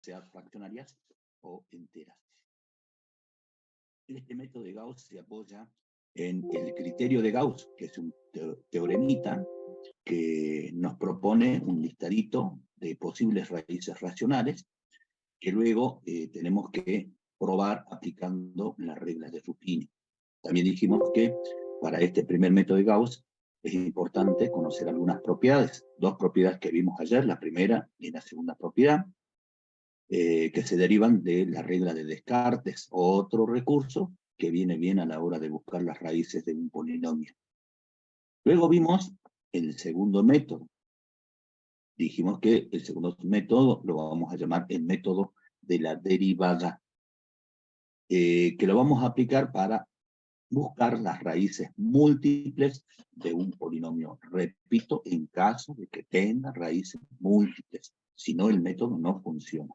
sea fraccionarias o enteras. Este método de Gauss se apoya en el criterio de Gauss, que es un teoremita que nos propone un listadito de posibles raíces racionales que luego tenemos que probar aplicando las reglas de Ruffini. También dijimos que para este primer método de Gauss es importante conocer algunas propiedades, dos propiedades que vimos ayer, la primera y la segunda propiedad, que se derivan de la regla de Descartes, otro recurso que viene bien a la hora de buscar las raíces de un polinomio. Luego vimos el segundo método. Dijimos que el segundo método lo vamos a llamar el método de la derivada, que lo vamos a aplicar para buscar las raíces múltiples de un polinomio. Repito, en caso de que tenga raíces múltiples, si no el método no funciona.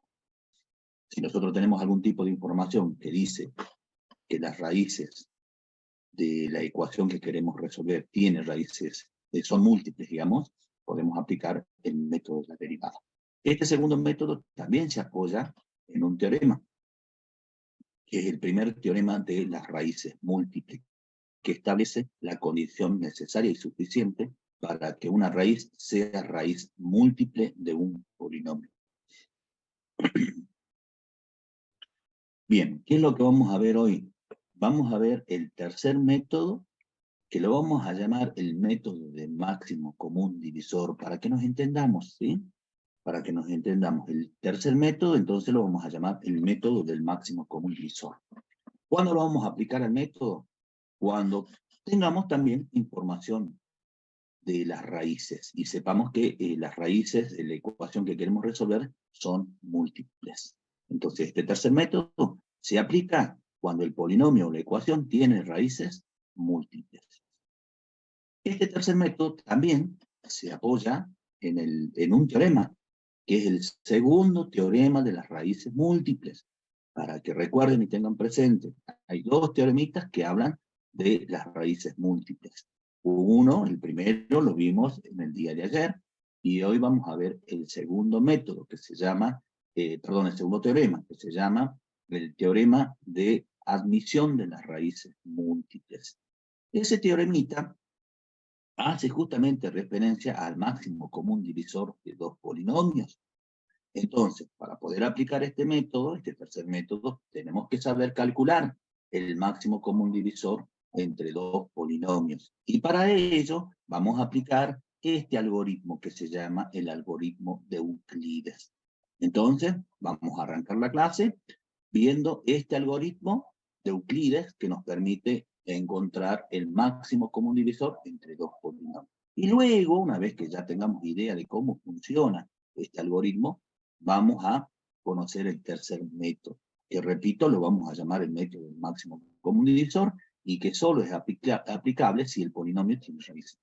Si nosotros tenemos algún tipo de información que dice que las raíces de la ecuación que queremos resolver tienen raíces, son múltiples, digamos, podemos aplicar el método de la derivada. Este segundo método también se apoya en un teorema, que es el primer teorema de las raíces múltiples, que establece la condición necesaria y suficiente para que una raíz sea raíz múltiple de un polinomio. Bien, ¿qué es lo que vamos a ver hoy? Vamos a ver el tercer método, que lo vamos a llamar el método de máximo común divisor, para que nos entendamos, ¿sí? Para que nos entendamos. El tercer método, entonces lo vamos a llamar el método del máximo común divisor. ¿Cuándo lo vamos a aplicar al método? Cuando tengamos también información de las raíces y sepamos que las raíces de la ecuación que queremos resolver son múltiples. Entonces, este tercer método se aplica cuando el polinomio o la ecuación tiene raíces múltiples. Este tercer método también se apoya en un teorema, que es el segundo teorema de las raíces múltiples. Para que recuerden y tengan presente, hay dos teoremitas que hablan de las raíces múltiples. Uno, el primero, lo vimos en el día de ayer, y hoy vamos a ver el segundo método, que se llama, el segundo teorema, que se llama el teorema de admisión de las raíces múltiples. Ese teoremita hace justamente referencia al máximo común divisor de dos polinomios. Entonces, para poder aplicar este método, este tercer método, tenemos que saber calcular el máximo común divisor entre dos polinomios. Y para ello vamos a aplicar este algoritmo que se llama el algoritmo de Euclides. Entonces, vamos a arrancar la clase viendo este algoritmo de Euclides que nos permite encontrar el máximo común divisor entre dos polinomios. Y luego, una vez que ya tengamos idea de cómo funciona este algoritmo, vamos a conocer el tercer método, que repito, lo vamos a llamar el método del máximo común divisor, y que solo es aplicable si el polinomio tiene raíces.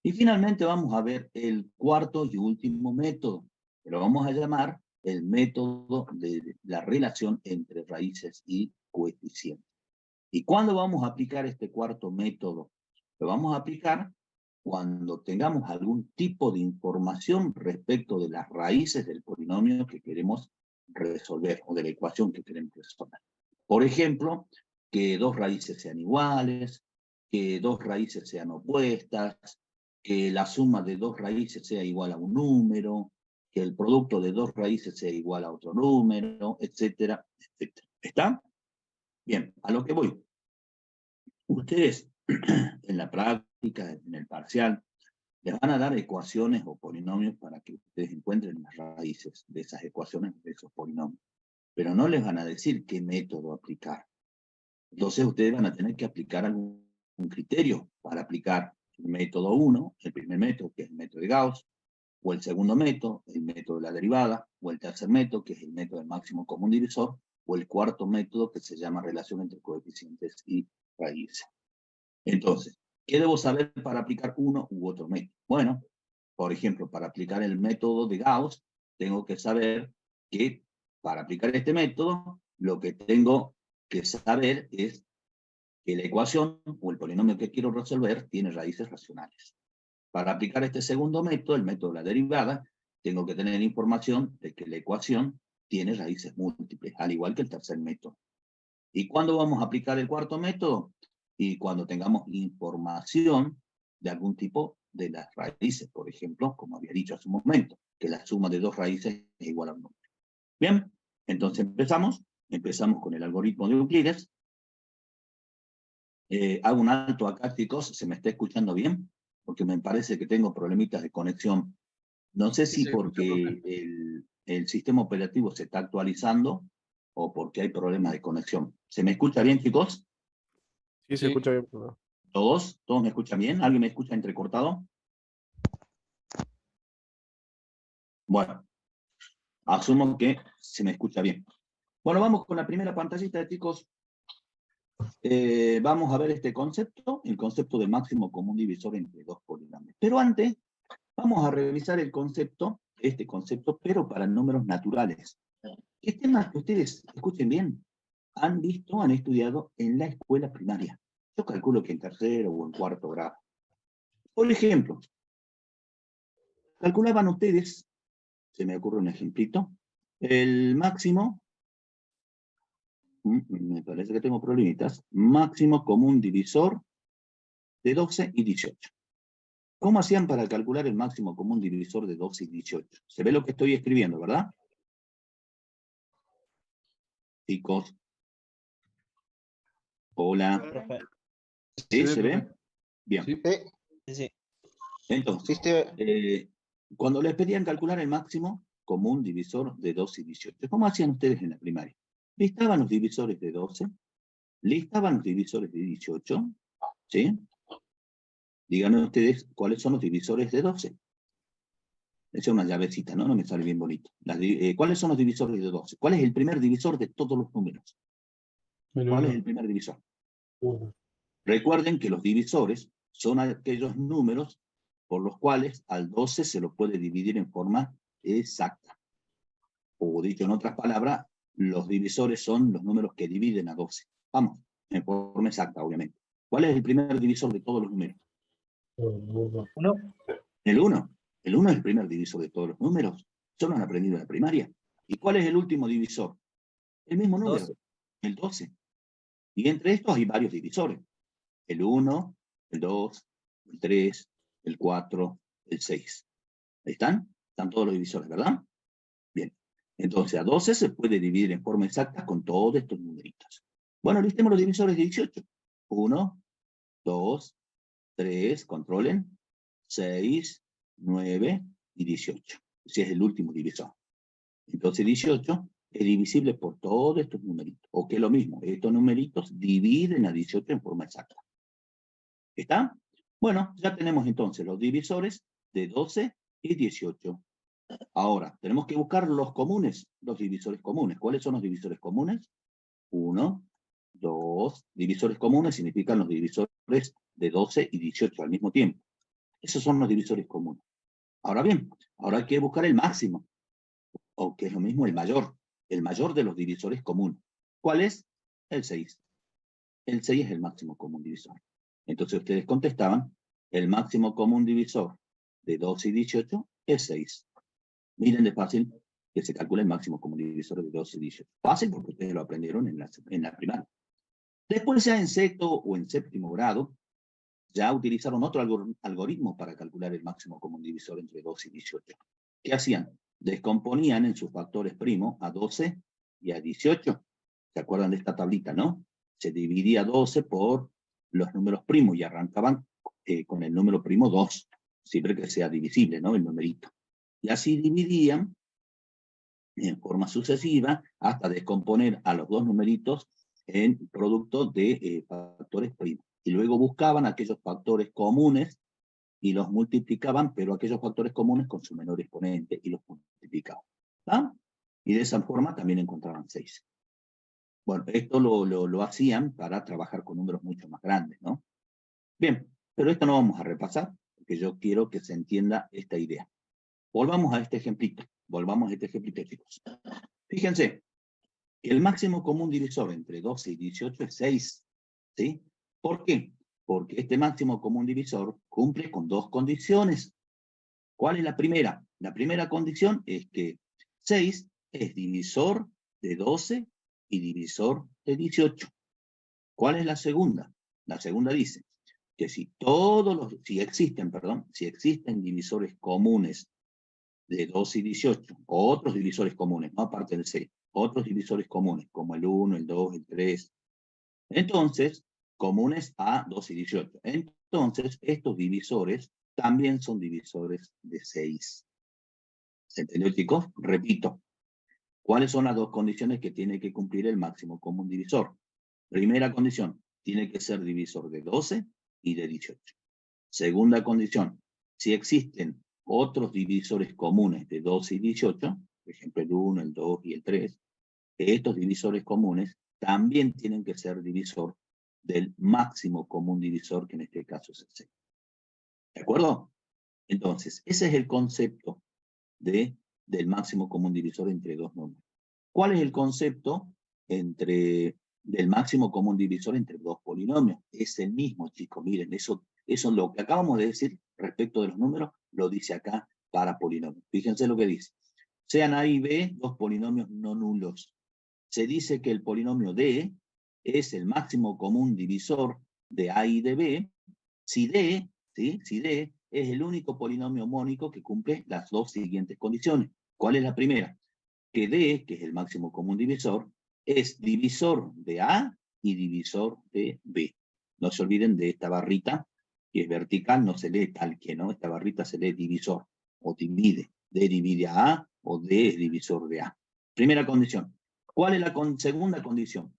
Y finalmente vamos a ver el cuarto y último método, que lo vamos a llamar el método de la relación entre raíces y coeficientes. ¿Y cuándo vamos a aplicar este cuarto método? Lo vamos a aplicar cuando tengamos algún tipo de información respecto de las raíces del polinomio que queremos resolver o de la ecuación que queremos resolver. Por ejemplo, que dos raíces sean iguales, que dos raíces sean opuestas, que la suma de dos raíces sea igual a un número, que el producto de dos raíces sea igual a otro número, etcétera, etcétera. ¿Está? Bien, a lo que voy. Ustedes en la práctica, en el parcial, les van a dar ecuaciones o polinomios para que ustedes encuentren las raíces de esas ecuaciones, de esos polinomios. Pero no les van a decir qué método aplicar. Entonces ustedes van a tener que aplicar algún criterio para aplicar el método 1, el primer método, que es el método de Gauss, o el segundo método, el método de la derivada, o el tercer método, que es el método del máximo común divisor, o el cuarto método, que se llama relación entre coeficientes y raíces. Entonces, ¿qué debo saber para aplicar uno u otro método? Bueno, por ejemplo, para aplicar el método de Gauss, tengo que saber que para aplicar este método, lo que tengo que saber es que la ecuación o el polinomio que quiero resolver tiene raíces racionales. Para aplicar este segundo método, el método de la derivada, tengo que tener información de que la ecuación tiene raíces múltiples, al igual que el tercer método. ¿Y cuándo vamos a aplicar el cuarto método? Y cuando tengamos información de algún tipo de las raíces, por ejemplo, como había dicho hace un momento, que la suma de dos raíces es igual a un número. Bien, entonces empezamos con el algoritmo de Euclides. Hago un alto acá, chicos, ¿se me está escuchando bien? Porque me parece que tengo problemitas de conexión. No sé Sí, si se escucha, profe. porque el sistema operativo se está actualizando o porque hay problemas de conexión. ¿Se me escucha bien, chicos? Sí, se Sí, escucha bien, profe. ¿Todos? ¿Todos me escuchan bien? ¿Alguien me escucha entrecortado? Bueno, asumo que se me escucha bien. Bueno, vamos con la primera pantallita, chicos. Vamos a ver este concepto, el concepto de máximo común divisor entre dos polinomios. Pero antes, vamos a revisar el concepto, este concepto, pero para números naturales. ¿Qué temas que ustedes, escuchen bien, han visto, han estudiado en la escuela primaria? Yo calculo que en tercero o en cuarto grado. Por ejemplo, calculaban ustedes, se me ocurre un ejemplito, el máximo, me parece que tengo problemitas, máximo común divisor de 12 y 18. ¿Cómo hacían para calcular el máximo común divisor de 12 y 18? Se ve lo que estoy escribiendo, ¿verdad? Chicos. Hola. Profe. se ¿Sí? ve, ¿Se profe. ve? Bien. Sí. Sí, sí. Entonces, cuando les pedían calcular el máximo común divisor de 12 y 18, ¿cómo hacían ustedes en la primaria? Listaban los divisores de 12, listaban los divisores de 18, ¿sí? Díganme ustedes cuáles son los divisores de 12. Esa es una llavecita, ¿no? No me sale bien bonito. ¿Cuáles son los divisores de 12? ¿Cuál es el primer divisor de todos los números? El ¿Cuál es 1. el primer divisor? 1. Recuerden que los divisores son aquellos números por los cuales al 12 se lo puede dividir en forma exacta. O dicho en otras palabras, los divisores son los números que dividen a 12. Vamos, en forma exacta, obviamente. ¿Cuál es el primer divisor de todos los números? 1. El 1. El 1 es el primer divisor de todos los números. Eso lo han aprendido en la primaria. ¿Y cuál es el último divisor? El mismo número, 12. el 12. Y entre estos hay varios divisores. El 1, el 2, el 3, el 4, el 6. ¿Ahí están? Están todos los divisores, ¿verdad? Bien. Entonces, a 12 se puede dividir en forma exacta con todos estos numeritos. Bueno, listemos los divisores de 18. 1, 2, 3, controlen, 6, 9 y 18. Ese es el último divisor. Entonces, 18 es divisible por todos estos numeritos. O que es lo mismo, estos numeritos dividen a 18 en forma exacta. ¿Está? Bueno, ya tenemos entonces los divisores de 12 y 18. Ahora, tenemos que buscar los comunes, los divisores comunes. ¿Cuáles son los divisores comunes? 1, 2, divisores comunes significan los divisores de 12 y 18 al mismo tiempo. Esos son los divisores comunes. Ahora bien, ahora hay que buscar el máximo, o que es lo mismo el mayor de los divisores comunes. ¿Cuál es? El 6. El 6 es el máximo común divisor. Entonces ustedes contestaban, el máximo común divisor de 12 y 18 es 6. Miren de fácil que se calcula el máximo común divisor de 12 y 18. Fácil porque ustedes lo aprendieron en la primaria. Después ya en sexto o en séptimo grado, ya utilizaron otro algoritmo para calcular el máximo común divisor entre 12 y 18. ¿Qué hacían? Descomponían en sus factores primos a 12 y a 18. ¿Se acuerdan de esta tablita, no? Se dividía 12 por los números primos y arrancaban con el número primo 2, siempre que sea divisible, ¿no? El numerito. Y así dividían en forma sucesiva hasta descomponer a los dos numeritos en producto de factores primos. Y luego buscaban aquellos factores comunes y los multiplicaban, pero aquellos factores comunes con su menor exponente y los multiplicaban. ¿Ah? Y de esa forma también encontraban 6. Bueno, esto lo hacían para trabajar con números mucho más grandes, ¿no? Bien, pero esto no vamos a repasar, porque yo quiero que se entienda esta idea. Volvamos a este ejemplito, chicos. Fíjense, el máximo común divisor entre 12 y 18 es 6, ¿sí? ¿Por qué? Porque este máximo común divisor cumple con dos condiciones. ¿Cuál es la primera? La primera condición es que 6 es divisor de 12 y divisor de 18. ¿Cuál es la segunda? La segunda dice que si existen divisores comunes de 12 y 18, o otros divisores comunes, no aparte del 6, otros divisores comunes, como el 1, el 2, el 3, entonces, comunes a 12 y 18. Entonces, estos divisores también son divisores de 6. ¿Se entendió, chicos? Repito, ¿cuáles son las dos condiciones que tiene que cumplir el máximo común divisor? Primera condición, tiene que ser divisor de 12 y de 18. Segunda condición, si existen otros divisores comunes de 12 y 18, por ejemplo el 1, el 2 y el 3, estos divisores comunes también tienen que ser divisor del máximo común divisor, que en este caso es el 6. ¿De acuerdo? Entonces, ese es el concepto del máximo común divisor entre dos números. ¿Cuál es el concepto del máximo común divisor entre dos polinomios? Es el mismo, chicos. Miren, eso lo que acabamos de decir respecto de los números, lo dice acá para polinomios. Fíjense lo que dice. Sean A y B dos polinomios no nulos. Se dice que el polinomio D es el máximo común divisor de A y de B si D, ¿sí? Si D es el único polinomio mónico que cumple las dos siguientes condiciones. ¿Cuál es la primera? Que D, que es el máximo común divisor, es divisor de A y divisor de B. No se olviden de esta barrita, que es vertical, no se lee tal que, ¿no? Esta barrita se lee divisor, o divide. D divide a A, o D es divisor de A. Primera condición. ¿Cuál es la segunda condición?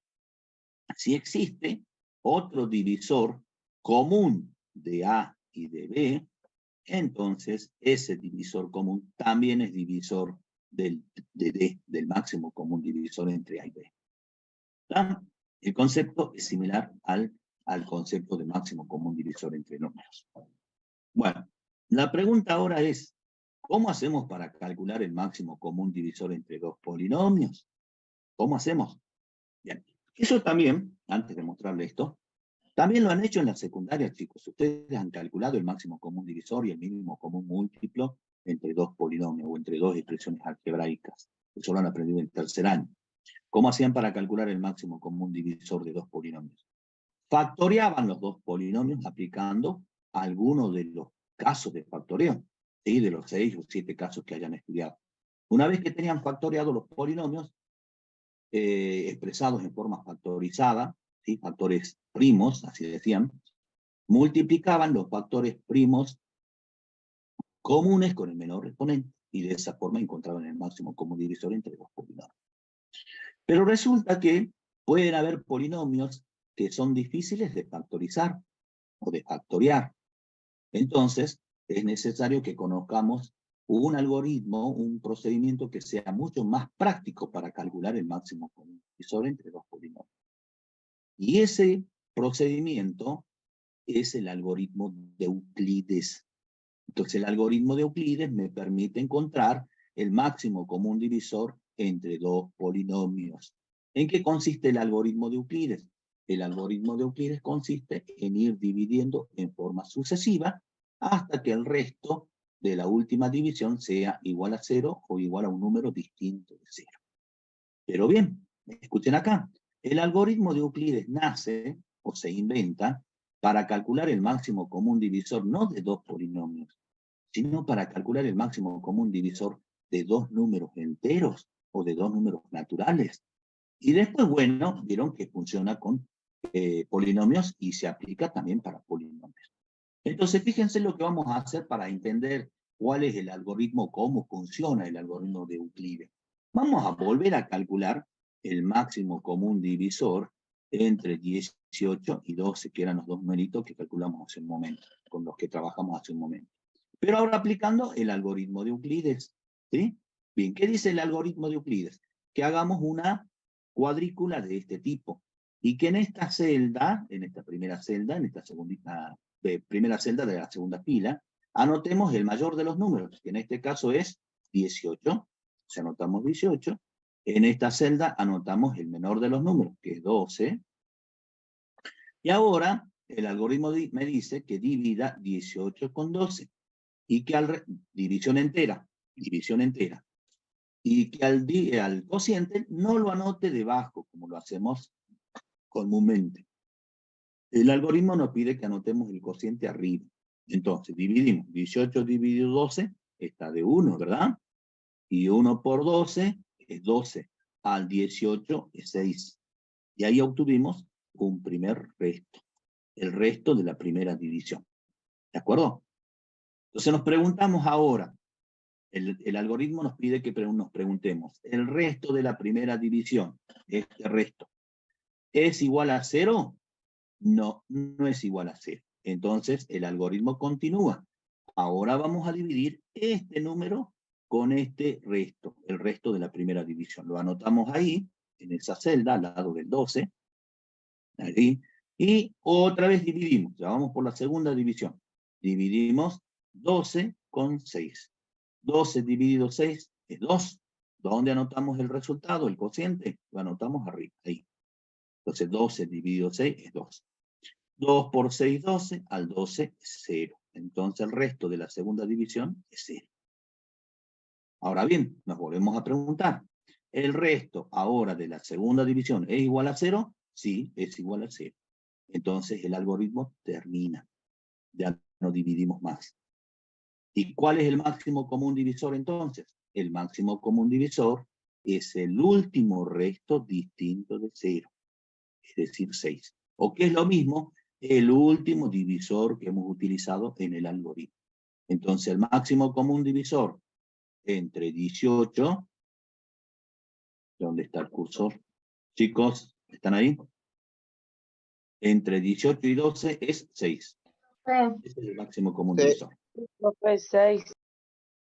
Si existe otro divisor común de A y de B, entonces ese divisor común también es divisor de D, del máximo común divisor entre A y B. ¿Está? El concepto es similar al concepto de máximo común divisor entre números. Bueno, la pregunta ahora es, ¿cómo hacemos para calcular el máximo común divisor entre dos polinomios? ¿Cómo hacemos? Bien, eso también, antes de mostrarle esto, también lo han hecho en la secundaria, chicos. Ustedes han calculado el máximo común divisor y el mínimo común múltiplo entre dos polinomios o entre dos expresiones algebraicas. Eso lo han aprendido en tercer año. ¿Cómo hacían para calcular el máximo común divisor de dos polinomios? Factoreaban los dos polinomios aplicando algunos de los casos de factoreo, ¿sí? De los 6 o 7 casos que hayan estudiado. Una vez que tenían factoreados los polinomios, expresados en forma factorizada, ¿sí? Factores primos, así decían, multiplicaban los factores primos comunes con el menor exponente, y de esa forma encontraban el máximo común divisor entre dos polinomios. Pero resulta que pueden haber polinomios que son difíciles de factorizar o de factorear. Entonces, es necesario que conozcamos un algoritmo, un procedimiento que sea mucho más práctico para calcular el máximo común divisor entre dos polinomios. Y ese procedimiento es el algoritmo de Euclides. Entonces, el algoritmo de Euclides me permite encontrar el máximo común divisor entre dos polinomios. ¿En qué consiste el algoritmo de Euclides? El algoritmo de Euclides consiste en ir dividiendo en forma sucesiva hasta que el resto de la última división sea igual a 0 o igual a un número distinto de 0. Pero bien, escuchen acá. El algoritmo de Euclides nace o se inventa para calcular el máximo común divisor no de dos polinomios, sino para calcular el máximo común divisor de dos números enteros o de dos números naturales. Y después, bueno, vieron que funciona con polinomios y se aplica también para polinomios. Entonces, fíjense lo que vamos a hacer para entender cuál es el algoritmo, cómo funciona el algoritmo de Euclides. Vamos a volver a calcular el máximo común divisor entre 18 y 12, que eran los dos numeritos que calculamos hace un momento, con los que trabajamos hace un momento. Pero ahora aplicando el algoritmo de Euclides, ¿sí? Bien, ¿qué dice el algoritmo de Euclides? Que hagamos una cuadrícula de este tipo, y que en esta celda, en esta primera celda, en esta primera celda de la segunda fila, anotemos el mayor de los números, que en este caso es 18. Si anotamos 18, en esta celda anotamos el menor de los números, que es 12. Y ahora el algoritmo me dice que divida 18 con 12. Y que división entera. y que al cociente no lo anote debajo, como lo hacemos comúnmente. El algoritmo nos pide que anotemos el cociente arriba. Entonces, dividimos. 18 dividido 12 está de 1, ¿verdad? Y 1 por 12 es 12. Al 18 es 6. Y ahí obtuvimos un primer resto. El resto de la primera división. ¿De acuerdo? Entonces nos preguntamos ahora. El algoritmo nos pide que nos preguntemos. ¿El resto de la primera división, este resto, es igual a 0? No, no es igual a 0. Entonces el algoritmo continúa. Ahora vamos a dividir este número con este resto, el resto de la primera división. Lo anotamos ahí, en esa celda, al lado del 12. Ahí. Y otra vez dividimos. Ya vamos por la segunda división. Dividimos 12 con 6. 12 dividido 6 es 2. ¿Dónde anotamos el resultado, el cociente? Lo anotamos arriba, ahí. Entonces 12 dividido 6 es 2. 2 por 6, 12, al 12 es 0. Entonces el resto de la segunda división es 0. Ahora bien, nos volvemos a preguntar, ¿el resto ahora de la segunda división es igual a 0? Sí, es igual a 0. Entonces el algoritmo termina. Ya no dividimos más. ¿Y cuál es el máximo común divisor entonces? El máximo común divisor es el último resto distinto de 0, es decir, 6. O que es lo mismo, el último divisor que hemos utilizado en el algoritmo. Entonces el máximo común divisor entre 18, ¿dónde está el cursor? Chicos, ¿están ahí? Entre 18 y 12 es 6. Ese es el máximo común divisor. Profe, 6.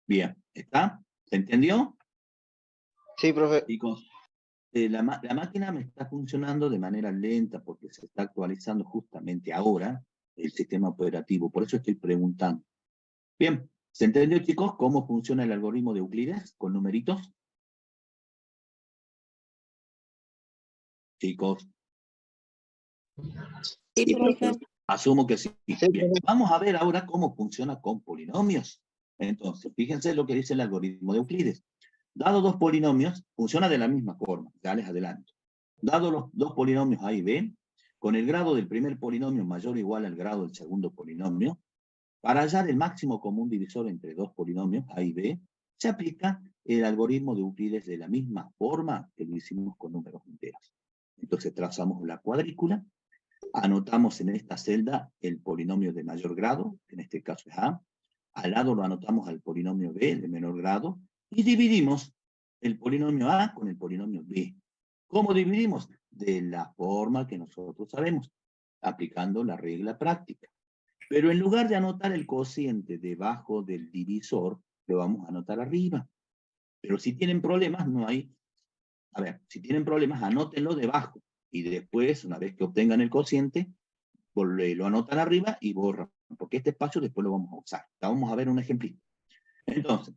Bien, ¿está? ¿Se entendió? Sí, profe. Chicos, la máquina me está funcionando de manera lenta porque se está actualizando justamente ahora el sistema operativo. Por eso estoy preguntando. Bien, ¿se entendió, chicos, cómo funciona el algoritmo de Euclides con numeritos? Chicos. Sí, profe. Asumo que sí. Sí, Bien, profe. vamos a ver ahora cómo funciona con polinomios. Entonces, fíjense lo que dice el algoritmo de Euclides. Dado dos polinomios, funciona de la misma forma. Ya les adelanto. Dado los dos polinomios A y B, con el grado del primer polinomio mayor o igual al grado del segundo polinomio, para hallar el máximo común divisor entre dos polinomios A y B, se aplica el algoritmo de Euclides de la misma forma que lo hicimos con números enteros. Entonces trazamos la cuadrícula, anotamos en esta celda el polinomio de mayor grado, que en este caso es A, al lado lo anotamos al polinomio B de menor grado, y dividimos el polinomio A con el polinomio B. ¿Cómo dividimos? De la forma que nosotros sabemos, aplicando la regla práctica. Pero en lugar de anotar el cociente debajo del divisor, lo vamos a anotar arriba. Pero si tienen problemas, no hay... A ver, si tienen problemas, anótenlo debajo. Y después, una vez que obtengan el cociente, lo anotan arriba y borran. Porque este espacio después lo vamos a usar. Vamos a ver un ejemplito. Entonces,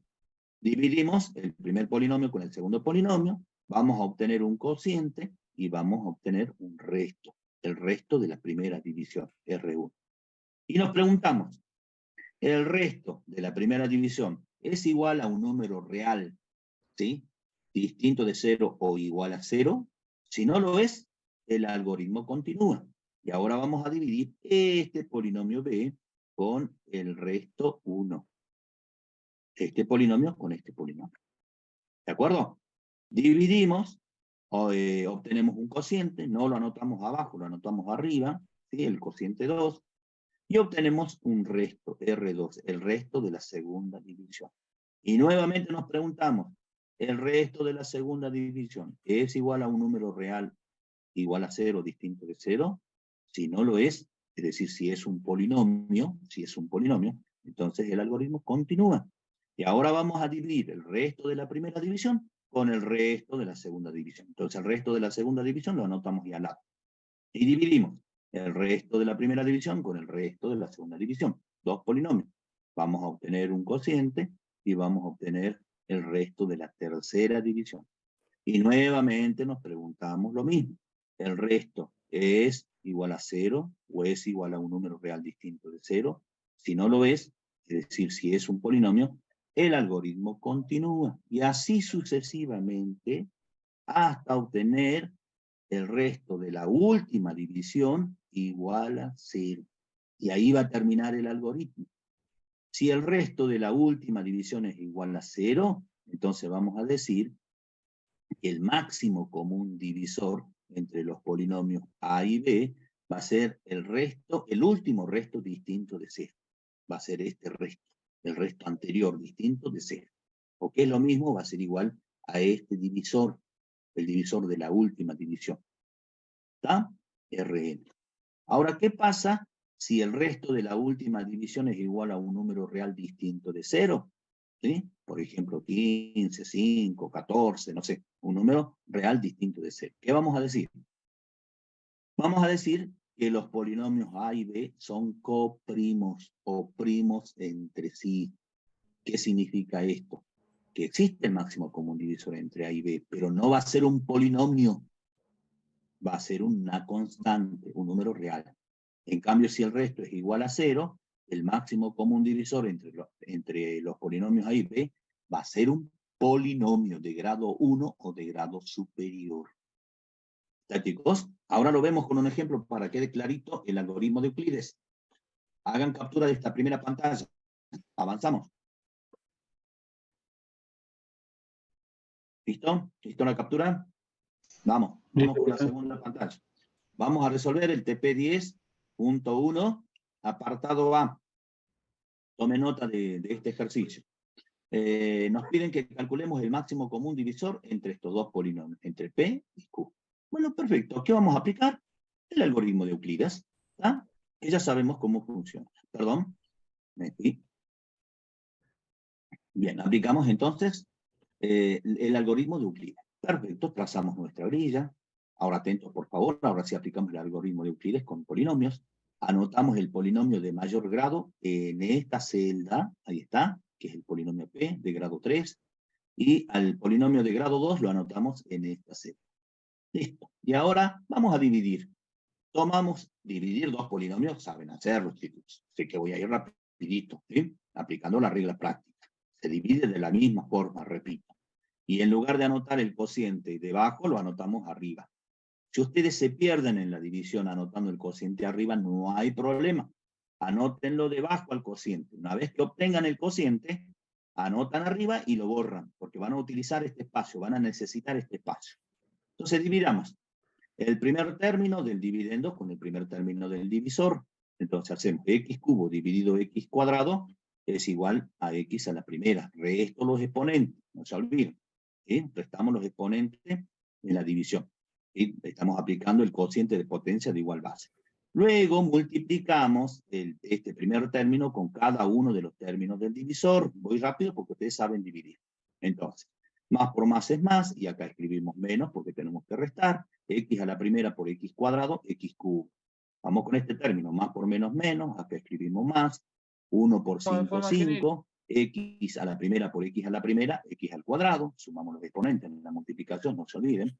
dividimos el primer polinomio con el segundo polinomio, vamos a obtener un cociente y vamos a obtener un resto. El resto de la primera división, R1. Y nos preguntamos, ¿el resto de la primera división es igual a un número real, ¿sí? Distinto de 0 o igual a 0? Si no lo es, el algoritmo continúa. Y ahora vamos a dividir este polinomio B con el resto 1. Este polinomio con este polinomio. ¿De acuerdo? Dividimos, obtenemos un cociente, no lo anotamos abajo, lo anotamos arriba, ¿sí? El cociente 2. Y obtenemos un resto, R2, el resto de la segunda división. Y nuevamente nos preguntamos, ¿el resto de la segunda división es igual a un número real igual a 0, distinto de 0? Si no lo es decir, si es un polinomio, entonces el algoritmo continúa. Y ahora vamos a dividir el resto de la primera división con el resto de la segunda división. Entonces el resto de la segunda división lo anotamos ya al lado. Y dividimos el resto de la primera división con el resto de la segunda división. Dos polinomios. Vamos a obtener un cociente y vamos a obtener el resto de la tercera división. Y nuevamente nos preguntamos lo mismo. ¿El resto es igual a 0 o es igual a un número real distinto de 0? Si no lo es decir, si es un polinomio, el algoritmo continúa. Y así sucesivamente hasta obtener el resto de la última división igual a 0. Y ahí va a terminar el algoritmo. Si el resto de la última división es igual a 0, entonces vamos a decir que el máximo común divisor entre los polinomios A y B va a ser el último resto distinto de 0. Va a ser este resto, el resto anterior distinto de 0. O que es lo mismo, va a ser igual a este divisor, el divisor de la última división. ¿Está? Rn. Ahora, ¿qué pasa si el resto de la última división es igual a un número real distinto de 0? ¿Sí? Por ejemplo, 15, 5, 14, no sé, un número real distinto de 0. ¿Qué vamos a decir? Vamos a decir que los polinomios A y B son coprimos o primos entre sí. ¿Qué significa esto? Que existe el máximo común divisor entre A y B, pero no va a ser un polinomio, va a ser una constante, un número real. En cambio, si el resto es igual a 0, el máximo común divisor entre los polinomios A y B va a ser un polinomio de grado 1 o de grado superior. ¿Está, chicos? Ahora lo vemos con un ejemplo para que quede clarito el algoritmo de Euclides. Hagan captura de esta primera pantalla. Avanzamos. ¿Listo? ¿Listo la captura? Vamos con la segunda pantalla. Vamos a resolver el TP10.1, apartado A. Tome nota de este ejercicio. Nos piden que calculemos el máximo común divisor entre estos dos polinomios, entre P y Q. Bueno, perfecto. ¿Qué vamos a aplicar? El algoritmo de Euclides, ¿tá? Que ya sabemos cómo funciona. Perdón. Bien, aplicamos entonces el algoritmo de Euclides. Perfecto, trazamos nuestra grilla. Ahora atentos, por favor. Ahora sí aplicamos el algoritmo de Euclides con polinomios. Anotamos el polinomio de mayor grado en esta celda. Ahí está, que es el polinomio P de grado 3. Y al polinomio de grado 2 lo anotamos en esta celda. Listo. Y ahora vamos a dividir. Dividir dos polinomios, saben hacerlo, chicos. Sé que voy a ir rapidito, ¿sí? Aplicando la regla práctica. Se divide de la misma forma, repito. Y en lugar de anotar el cociente debajo, lo anotamos arriba. Si ustedes se pierden en la división anotando el cociente arriba, no hay problema. Anótenlo debajo al cociente. Una vez que obtengan el cociente, anotan arriba y lo borran, porque van a utilizar este espacio, van a necesitar este espacio. Entonces dividamos el primer término del dividendo con el primer término del divisor. Entonces hacemos x cubo dividido x cuadrado es igual a x a la primera. Resto los exponentes, no se olviden. ¿Sí? Restamos los exponentes en la división. ¿Sí? Estamos aplicando el cociente de potencia de igual base. Luego multiplicamos este primer término con cada uno de los términos del divisor. Voy rápido porque ustedes saben dividir. Entonces, más por más es más, y acá escribimos menos porque tenemos que restar. X a la primera por x cuadrado, x cubo. Vamos con este término, más por menos menos, acá escribimos más. 1 por 5, 5. X a la primera por x a la primera, x al cuadrado. Sumamos los exponentes en la multiplicación, no se olviden.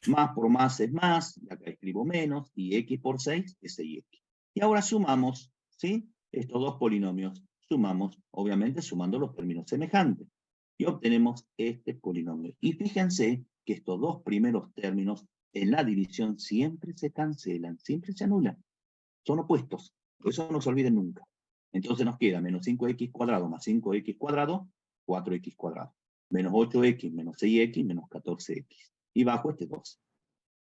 Más por más es más, y acá escribo menos, y x por 6 es 6x. Y ahora sumamos, ¿sí? Estos dos polinomios. Sumamos, obviamente sumando los términos semejantes. Y obtenemos este polinomio. Y fíjense que estos dos primeros términos en la división siempre se cancelan, siempre se anulan. Son opuestos. Eso no se olviden nunca. Entonces nos queda menos 5x cuadrado más 5x cuadrado, 4x cuadrado. Menos 8x menos 6x menos 14x. Y bajo este 2.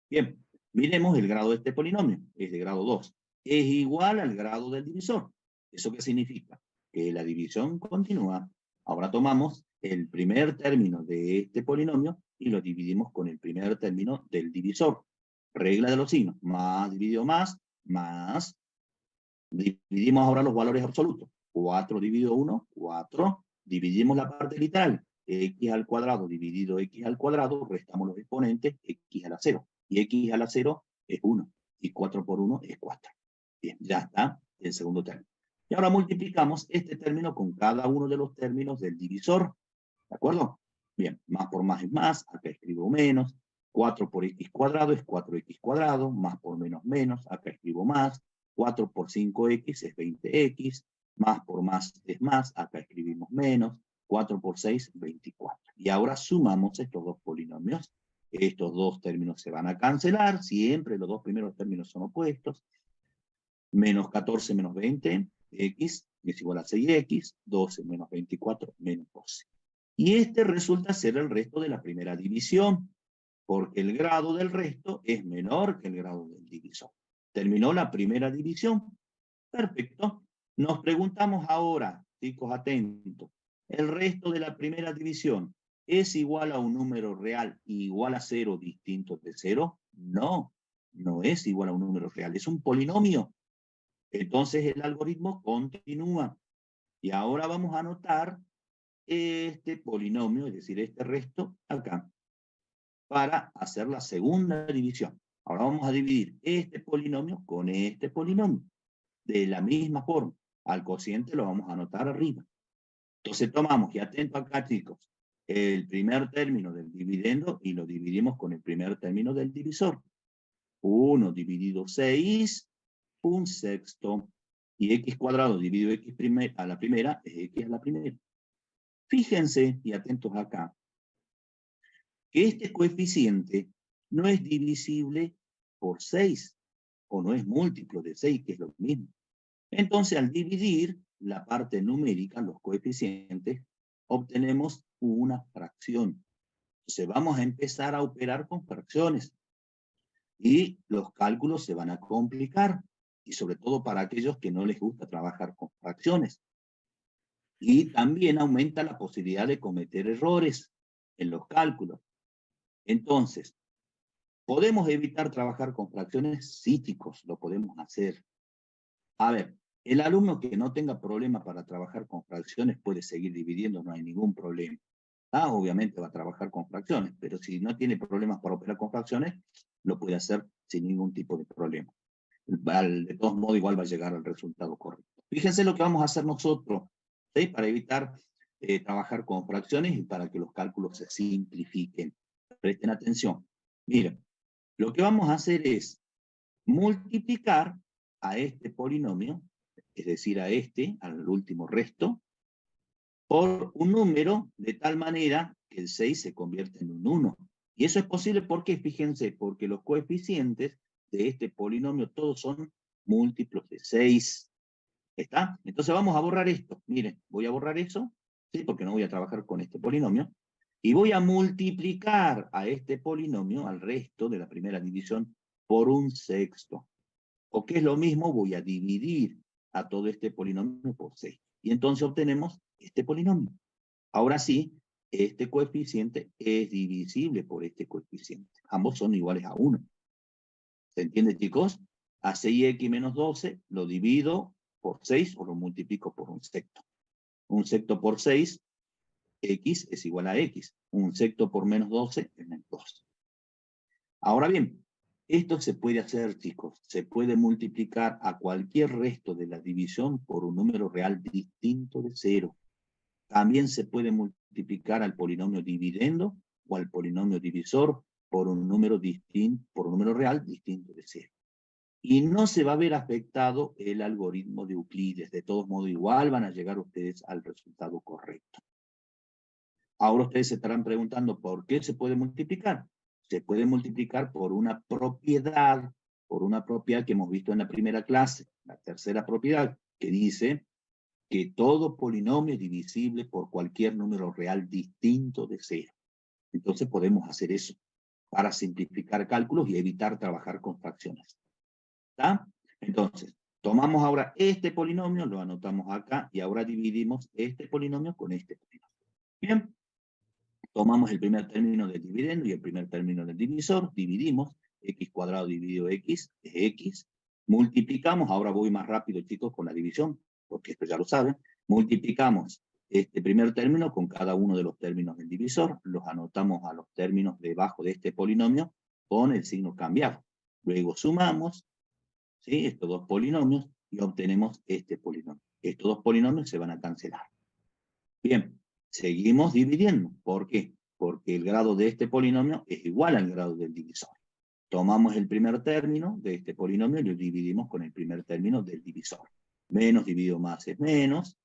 Bien, miremos el grado de este polinomio. Es de grado 2. Es igual al grado del divisor. ¿Eso qué significa? Que la división continúa. Ahora tomamos el primer término de este polinomio y lo dividimos con el primer término del divisor. Regla de los signos. Más dividido más, más. Dividimos ahora los valores absolutos. 4 dividido 1, 4. Dividimos la parte literal. X al cuadrado dividido x al cuadrado, restamos los exponentes, x a la 0. Y x a la 0 es 1. Y 4 por 1 es 4. Bien, ya está el segundo término. Y ahora multiplicamos este término con cada uno de los términos del divisor. ¿De acuerdo? Bien, más por más es más, acá escribo menos. 4 por x cuadrado es 4x cuadrado, más por menos menos, acá escribo más. 4 por 5x es 20x, más por más es más, acá escribimos menos. 4 por 6, 24. Y ahora sumamos estos dos polinomios. Estos dos términos se van a cancelar. Siempre los dos primeros términos son opuestos. Menos 14 menos 20, x es igual a 6x. 12 menos 24, menos 12. Y este resulta ser el resto de la primera división, porque el grado del resto es menor que el grado del divisor. Terminó la primera división. Perfecto. Nos preguntamos ahora, chicos, atentos. ¿El resto de la primera división es igual a un número real igual a 0 distinto de 0? No, no es igual a un número real, es un polinomio. Entonces el algoritmo continúa. Y ahora vamos a anotar este polinomio, es decir, este resto acá, para hacer la segunda división. Ahora vamos a dividir este polinomio con este polinomio. De la misma forma, al cociente lo vamos a anotar arriba. Entonces tomamos, y atento acá chicos, el primer término del dividendo y lo dividimos con el primer término del divisor. 1 dividido 6, un sexto. Y x cuadrado dividido x a la primera es x a la primera. Fíjense, y atentos acá, que este coeficiente no es divisible por 6, o no es múltiplo de 6, que es lo mismo. Entonces, al dividir la parte numérica, los coeficientes, obtenemos una fracción. Entonces, vamos a empezar a operar con fracciones. Y los cálculos se van a complicar. Y sobre todo para aquellos que no les gusta trabajar con fracciones. Y también aumenta la posibilidad de cometer errores en los cálculos. Entonces, ¿podemos evitar trabajar con fracciones? Sí, chicos, lo podemos hacer. A ver, el alumno que no tenga problema para trabajar con fracciones puede seguir dividiendo, no hay ningún problema. Obviamente va a trabajar con fracciones, pero si no tiene problemas para operar con fracciones, lo puede hacer sin ningún tipo de problema. De todos modos, igual va a llegar al resultado correcto. Fíjense lo que vamos a hacer nosotros, ¿sí? Para evitar trabajar con fracciones y para que los cálculos se simplifiquen. Presten atención. Miren, lo que vamos a hacer es multiplicar a este polinomio, es decir, a este, al último resto, por un número de tal manera que el 6 se convierte en un 1. Y eso es posible porque, fíjense, porque los coeficientes de este polinomio todos son múltiplos de 6. ¿Está? Entonces vamos a borrar esto. Miren, voy a borrar eso, ¿sí? Porque no voy a trabajar con este polinomio. Y voy a multiplicar a este polinomio, al resto de la primera división, por un sexto. O que es lo mismo, voy a dividir a todo este polinomio por 6. Y entonces obtenemos este polinomio. Ahora sí, este coeficiente es divisible por este coeficiente. Ambos son iguales a 1. ¿Se entiende, chicos? A 6x menos 12 lo divido por 6 o lo multiplico por un sexto. Un sexto por 6, x es igual a x. Un sexto por menos 12 es menos 12. Ahora bien, esto se puede hacer, chicos. Se puede multiplicar a cualquier resto de la división por un número real distinto de 0. También se puede multiplicar al polinomio dividendo o al polinomio divisor por un número real distinto de 0. Y no se va a ver afectado el algoritmo de Euclides. De todos modos, igual van a llegar ustedes al resultado correcto. Ahora ustedes se estarán preguntando, ¿por qué se puede multiplicar? Se puede multiplicar por una propiedad que hemos visto en la primera clase, la tercera propiedad, que dice que todo polinomio es divisible por cualquier número real distinto de 0. Entonces podemos hacer eso para simplificar cálculos y evitar trabajar con fracciones. ¿Está? Entonces, tomamos ahora este polinomio, lo anotamos acá, y ahora dividimos este polinomio con este polinomio. Bien, tomamos el primer término del dividendo y el primer término del divisor, dividimos, x cuadrado dividido x es x, multiplicamos, ahora voy más rápido, chicos, con la división, porque esto ya lo saben, multiplicamos este primer término con cada uno de los términos del divisor, los anotamos a los términos debajo de este polinomio con el signo cambiado. Luego sumamos, ¿sí? Estos dos polinomios y obtenemos este polinomio. Estos dos polinomios se van a cancelar. Bien, seguimos dividiendo. ¿Por qué? Porque el grado de este polinomio es igual al grado del divisor. Tomamos el primer término de este polinomio y lo dividimos con el primer término del divisor. Menos dividido más es menos.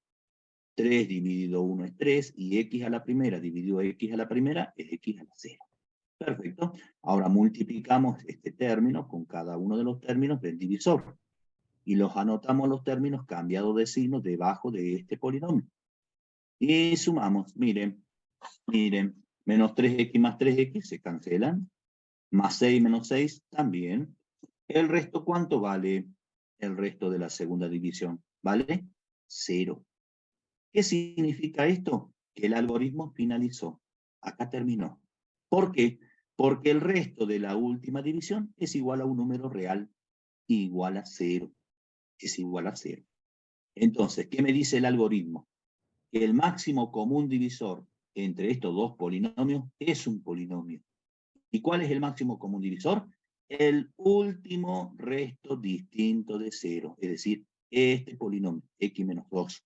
3 dividido 1 es 3, y x a la primera dividido x a la primera es x a la 0. Perfecto. Ahora multiplicamos este término con cada uno de los términos del divisor. Y los anotamos los términos cambiados de signo debajo de este polinomio. Y sumamos, miren, menos 3x más 3x se cancelan, más 6 menos 6 también. ¿El resto cuánto vale? El resto de la segunda división, ¿vale? 0. ¿Qué significa esto? Que el algoritmo finalizó. Acá terminó. ¿Por qué? Porque el resto de la última división es igual a un número real, igual a 0. Es igual a 0. Entonces, ¿qué me dice el algoritmo? Que el máximo común divisor entre estos dos polinomios es un polinomio. ¿Y cuál es el máximo común divisor? El último resto distinto de 0, es decir, este polinomio, x menos 2.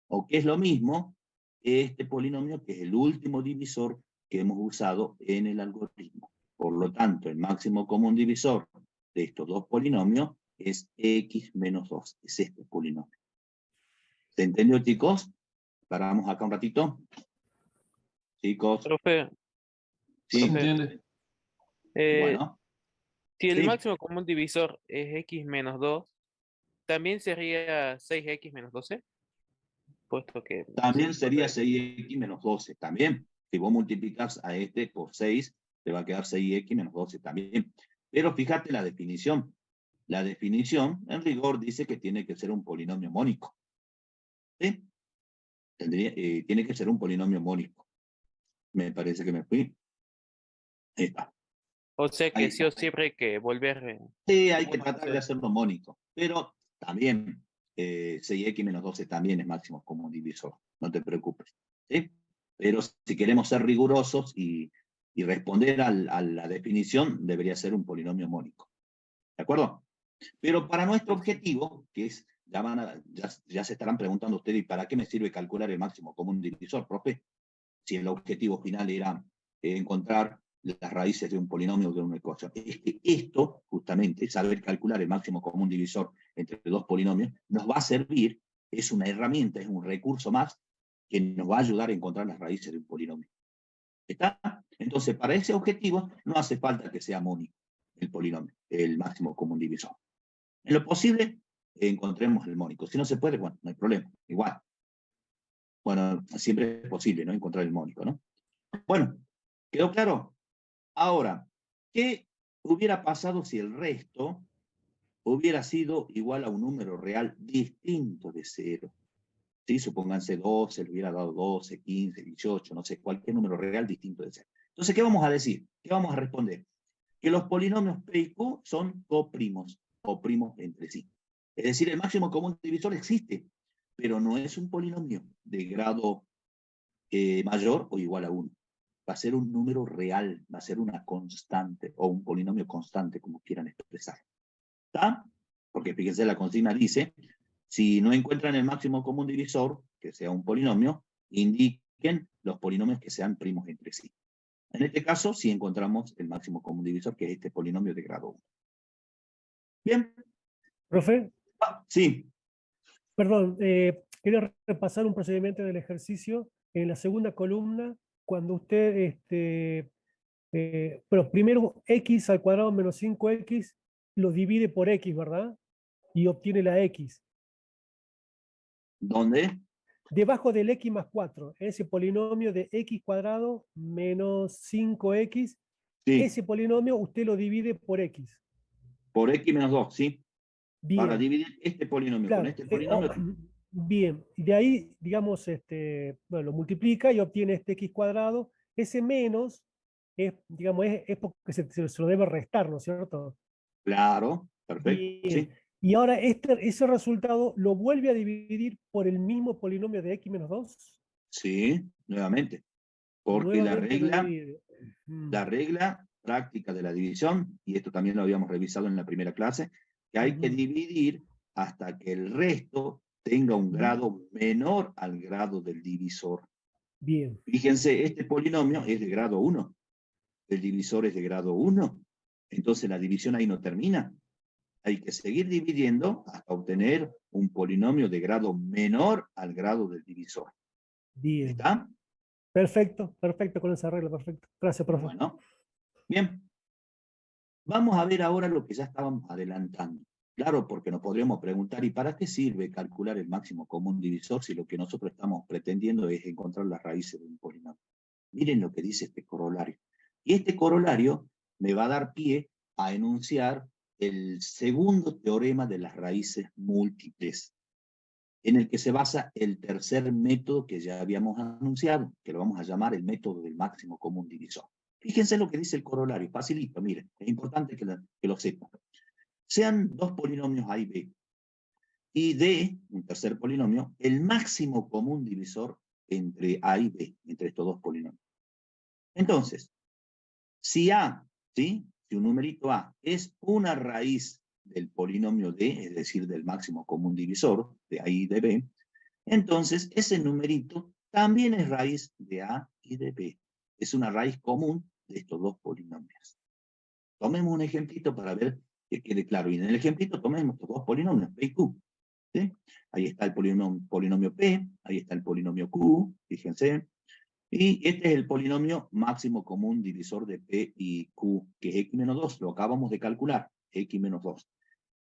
O que es lo mismo, este polinomio que es el último divisor que hemos usado en el algoritmo. Por lo tanto, el máximo común divisor de estos dos polinomios es x menos 2, es este polinomio. ¿Se entendió, chicos? Paramos acá un ratito. Chicos, Profe, ¿Se sí, entiende? bueno, si el sí, máximo común divisor es x menos 2, ¿también sería 6x menos 12? Puesto que... también sería 6x menos 12, también. Si vos multiplicas a este por 6, te va a quedar 6x menos 12 también. Pero fíjate la definición. La definición, en rigor, dice que tiene que ser un polinomio mónico. ¿Sí? Tiene que ser un polinomio mónico. Me parece que me fui. Ahí está. O sea Ahí que sí o está. siempre hay que volver... Sí, hay como que una tratar de cosa- hacerlo mónico. Pero también 6x menos 12 también es máximo común divisor. No te preocupes. ¿Sí? Pero si queremos ser rigurosos y responder a la definición, debería ser un polinomio mónico. ¿De acuerdo? Pero para nuestro objetivo, que es, ya se estarán preguntando ustedes, ¿y para qué me sirve calcular el máximo común divisor, profe? Si el objetivo final era encontrar las raíces de un polinomio o de una ecuación. Es que esto, justamente, saber calcular el máximo común divisor entre dos polinomios, nos va a servir, es una herramienta, es un recurso más, que nos va a ayudar a encontrar las raíces de un polinomio. ¿Está? Entonces, para ese objetivo, no hace falta que sea mónico el polinomio, el máximo común divisor. En lo posible, encontremos el mónico. Si no se puede, bueno, no hay problema, igual. Bueno, siempre es posible, ¿no? Encontrar el mónico, ¿no? Bueno, ¿quedó claro? Ahora, ¿qué hubiera pasado si el resto hubiera sido igual a un número real distinto de 0? ¿Sí? Supónganse 12, le hubiera dado 12, 15, 18, no sé, cualquier número real distinto de 0. Entonces, ¿qué vamos a decir? ¿Qué vamos a responder? Que los polinomios P y Q son coprimos, o primos entre sí. Es decir, el máximo común divisor existe, pero no es un polinomio de grado mayor o igual a 1. Va a ser un número real, va a ser una constante, o un polinomio constante, como quieran expresar. ¿Está? Porque fíjense, la consigna dice, si no encuentran el máximo común divisor, que sea un polinomio, indiquen los polinomios que sean primos entre sí. En este caso, sí encontramos el máximo común divisor, que es este polinomio de grado 1. Bien. Profe, Sí. perdón, quería repasar un procedimiento del ejercicio. En la segunda columna, cuando usted, bueno, primero x al cuadrado menos 5x lo divide por x, ¿verdad? Y obtiene la x. ¿Dónde? Debajo del x más 4, ese polinomio de x cuadrado menos 5x, Sí. ese polinomio usted lo divide por x. Por x menos 2, ¿sí? Para Bien, dividir este polinomio con claro. este polinomio. Bien, y de ahí, digamos, bueno, lo multiplica y obtiene este x cuadrado. Ese menos es, digamos, es porque se lo debe restar, ¿no es cierto? Claro, perfecto. Bien. Sí, Y ahora ese resultado lo vuelve a dividir por el mismo polinomio de x menos 2. sí, nuevamente. Porque Nuevamente lo divide. la regla práctica de la división, y esto también lo habíamos revisado en la primera clase, que hay que dividir hasta que el resto tenga un grado menor al grado del divisor. Bien. Fíjense, este polinomio es de grado 1. El divisor es de grado 1. Entonces la división ahí no termina. hay que seguir dividiendo hasta obtener un polinomio de grado menor al grado del divisor. Bien. ¿Está? Perfecto, perfecto con esa regla, perfecto. Gracias, profe. Bueno, bien. Vamos a ver ahora lo que ya estábamos adelantando. Claro, porque nos podríamos preguntar, ¿y para qué sirve calcular el máximo común divisor si lo que nosotros estamos pretendiendo es encontrar las raíces de un polinomio? Miren lo que dice este corolario. Y este corolario me va a dar pie a enunciar el segundo teorema de las raíces múltiples, en el que se basa el tercer método que ya habíamos anunciado, que lo vamos a llamar el método del máximo común divisor. Fíjense lo que dice el corolario, facilito, miren, es importante que lo sepan. Sean dos polinomios A y B, y D, un tercer polinomio, el máximo común divisor entre A y B, entre estos dos polinomios. Entonces, si A, ¿sí? Si un numerito A es una raíz del polinomio D, es decir, del máximo común divisor, de A y de B, entonces ese numerito también es raíz de A y de B. Es una raíz común de estos dos polinomios. Tomemos un ejemplito para ver que quede claro. Y en el ejemplito tomemos estos dos polinomios, P y Q. ¿Sí? Ahí está el polinomio P, ahí está el polinomio Q, fíjense. Y este es el polinomio máximo común divisor de P y Q, que es X menos 2, lo acabamos de calcular, X menos 2.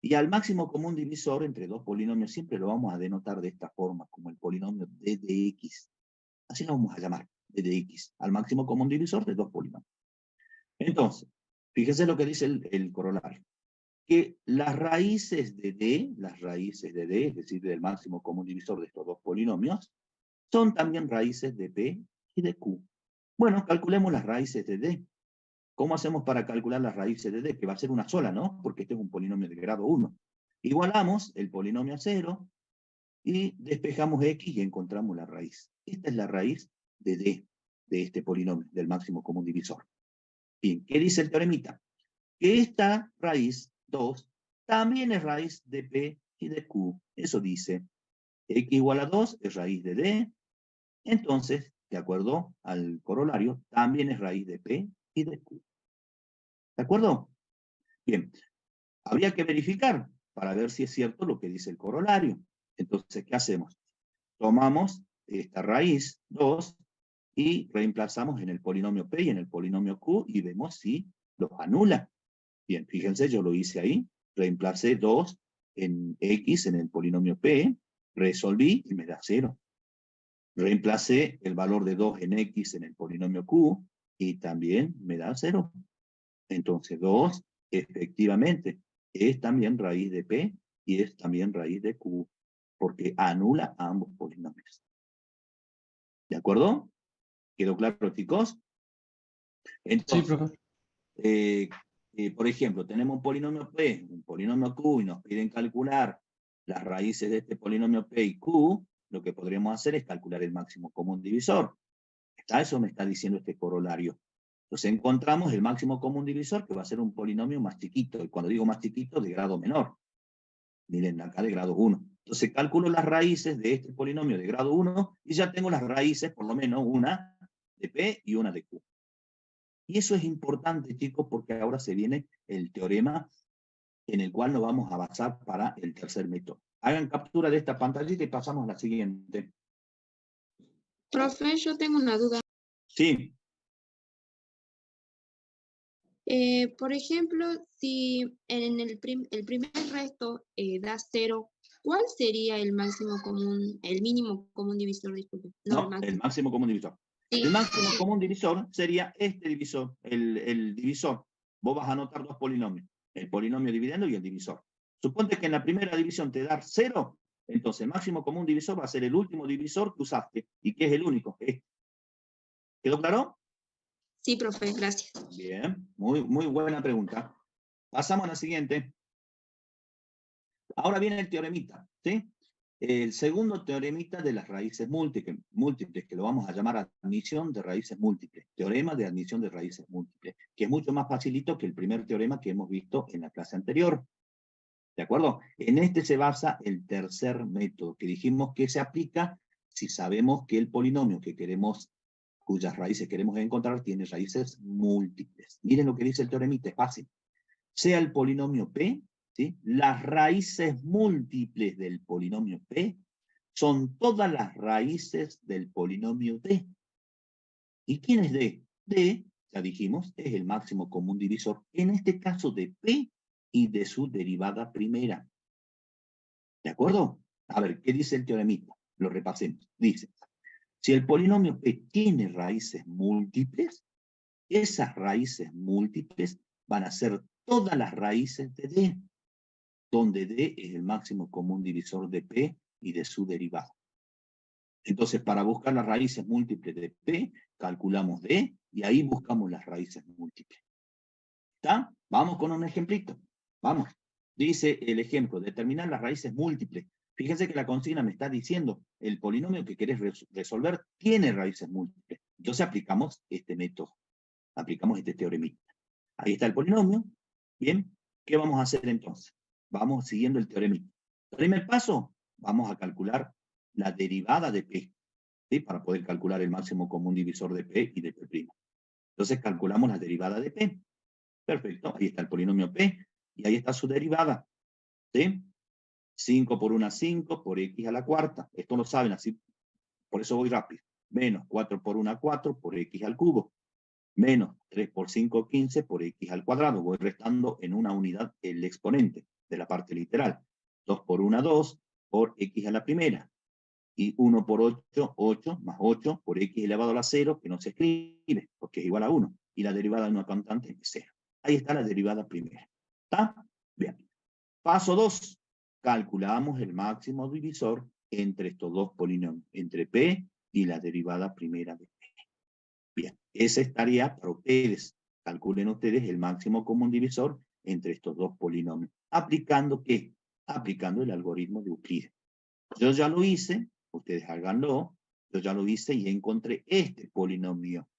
Y al máximo común divisor entre dos polinomios siempre lo vamos a denotar de esta forma, como el polinomio D de X. Así lo vamos a llamar, D de X, al máximo común divisor de dos polinomios. Entonces, fíjense lo que dice el corolario, que las raíces de D, es decir, del máximo común divisor de estos dos polinomios, son también raíces de P y de Q. Bueno, calculemos las raíces de D. ¿Cómo hacemos para calcular las raíces de D? Que va a ser una sola, ¿no? Porque este es un polinomio de grado 1. Igualamos el polinomio a 0 y despejamos X y encontramos la raíz. Esta es la raíz de D, de este polinomio, del máximo común divisor. Bien, ¿qué dice el teoremita? Que esta raíz, 2, también es raíz de P y de Q. Eso dice, X igual a 2 es raíz de D, entonces, de acuerdo al corolario, también es raíz de P y de Q. ¿De acuerdo? Bien, habría que verificar para ver si es cierto lo que dice el corolario. Entonces, ¿qué hacemos? Tomamos esta raíz 2 y reemplazamos en el polinomio P y en el polinomio Q y vemos si los anula. Bien, fíjense, yo lo hice ahí, reemplacé 2 en X en el polinomio P, resolví y me da 0. Reemplacé el valor de 2 en X en el polinomio Q y también me da 0. Entonces 2 efectivamente es también raíz de P y es también raíz de Q, porque anula a ambos polinomios. ¿De acuerdo? ¿Quedó claro, chicos? Entonces, Sí, profe. por ejemplo, tenemos un polinomio P, un polinomio Q, y nos piden calcular las raíces de este polinomio P y Q, lo que podríamos hacer es calcular el máximo común divisor. Eso me está diciendo este corolario. Entonces encontramos el máximo común divisor, que va a ser un polinomio más chiquito, y cuando digo más chiquito, de grado menor. Miren, acá de grado 1. Entonces calculo las raíces de este polinomio de grado 1, y ya tengo las raíces, por lo menos una de P y una de Q. Y eso es importante, chicos, porque ahora se viene el teorema en el cual nos vamos a basar para el tercer método. Hagan captura de esta pantallita y pasamos a la siguiente. Profe, yo tengo una duda. Sí. Por ejemplo, si en el primer resto da 0, ¿cuál sería el máximo común, el mínimo común divisor? Disculpe. No, el máximo común divisor. Sí. El máximo común divisor sería este divisor, el divisor. Vos vas a anotar dos polinomios, el polinomio dividendo y el divisor. Suponte que en la primera división te da 0, entonces el máximo común divisor va a ser el último divisor que usaste, y que es el único. ¿Quedó claro? Sí, profe, gracias. Bien, muy buena pregunta. Pasamos a la siguiente. Ahora viene el teoremita, ¿sí? El segundo teoremita de las raíces múltiples, que lo vamos a llamar admisión de raíces múltiples, teorema de admisión de raíces múltiples, que es mucho más facilito que el primer teorema que hemos visto en la clase anterior. ¿De acuerdo? En este se basa el tercer método, que dijimos que se aplica si sabemos que el polinomio que queremos, cuyas raíces queremos encontrar, tiene raíces múltiples. Miren lo que dice el teoremita, es fácil. Sea el polinomio P, ¿sí? Las raíces múltiples del polinomio P son todas las raíces del polinomio D. ¿Y quién es D? D, ya dijimos, es el máximo común divisor, en este caso de P y de su derivada primera. ¿De acuerdo? A ver, ¿qué dice el teoremita? Lo repasemos. Dice, si el polinomio P tiene raíces múltiples, esas raíces múltiples van a ser todas las raíces de D, donde D es el máximo común divisor de P y de su derivada. Entonces, para buscar las raíces múltiples de P, calculamos D y ahí buscamos las raíces múltiples. ¿Está? Vamos con un ejemplito. Vamos. Dice el ejemplo, determinar las raíces múltiples. Fíjense que la consigna me está diciendo, el polinomio que querés resolver tiene raíces múltiples. Entonces aplicamos este método. Aplicamos este teoremita. Ahí está el polinomio. Bien. ¿Qué vamos a hacer entonces? Vamos siguiendo el teoremita. Primer paso, vamos a calcular la derivada de P, ¿sí? Para poder calcular el máximo común divisor de P y de P'. Entonces calculamos la derivada de P. Perfecto, ahí está el polinomio P, y ahí está su derivada, ¿sí? 5 por 1, 5, por x a la cuarta. Esto lo saben, así, por eso voy rápido. Menos 4 por 1, 4, por x al cubo. Menos 3 por 5, 15, por x al cuadrado. Voy restando en una unidad el exponente de la parte literal. 2 por 1, 2, por x a la primera. Y 1 por 8, 8, más 8, por x elevado a la 0, que no se escribe, porque es igual a 1. Y la derivada de una constante es 0. Ahí está la derivada primera. ¿Está? Bien. Paso 2. Calculamos el máximo divisor entre estos dos polinomios, entre P y la derivada primera de P. Bien. Esa es tarea para ustedes. Calculen ustedes el máximo común divisor entre estos dos polinomios. ¿Aplicando qué? Aplicando el algoritmo de Euclides. Yo ya lo hice. Ustedes háganlo, yo ya lo hice y encontré este polinomio,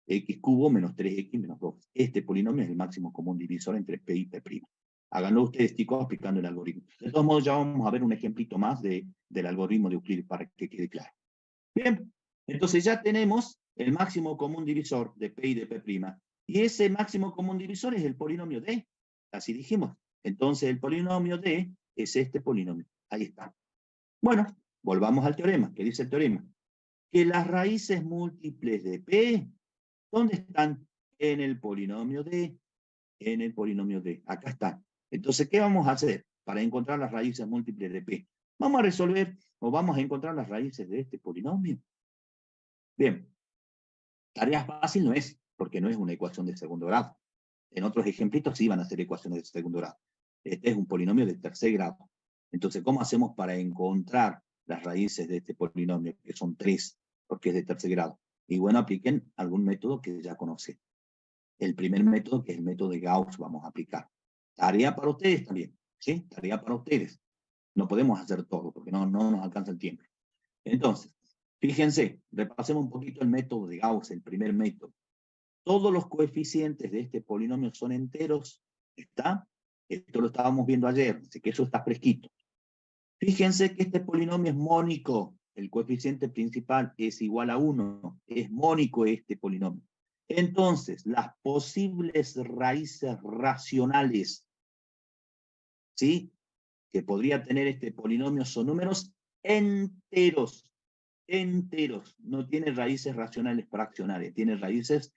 x cubo menos 3x menos 2. Este polinomio es el máximo común divisor entre P y P'. Háganlo ustedes, chicos, aplicando el algoritmo. De todos modos, ya vamos a ver un ejemplito más del algoritmo de Euclides para que quede claro. Bien, entonces ya tenemos el máximo común divisor de P y de P'. Y ese máximo común divisor es el polinomio D. Así dijimos. Entonces el polinomio D es este polinomio. Ahí está. Bueno, volvamos al teorema. ¿Qué dice el teorema? Que las raíces múltiples de P, ¿dónde están? En el polinomio D. En el polinomio D. Acá están. Entonces, ¿qué vamos a hacer para encontrar las raíces múltiples de P? Vamos a resolver o vamos a encontrar las raíces de este polinomio. Bien. Tarea fácil no es, porque no es una ecuación de segundo grado. En otros ejemplitos sí van a ser ecuaciones de segundo grado. Este es un polinomio de tercer grado. Entonces, ¿cómo hacemos para encontrar las raíces de este polinomio? Que son 3, porque es de tercer grado. Y bueno, apliquen algún método que ya conocen. El primer método, que es el método de Gauss, vamos a aplicar. Tarea para ustedes también, ¿sí? Tarea para ustedes. No podemos hacer todo, porque no nos alcanza el tiempo. Entonces, fíjense, repasemos un poquito el método de Gauss, el primer método. Todos los coeficientes de este polinomio son enteros, ¿está? Esto lo estábamos viendo ayer, así que eso está fresquito. Fíjense que este polinomio es mónico. El coeficiente principal es igual a 1. Es mónico este polinomio. Entonces, las posibles raíces racionales, ¿sí?, que podría tener este polinomio son números enteros. Enteros. No tiene raíces racionales fraccionales. Tiene raíces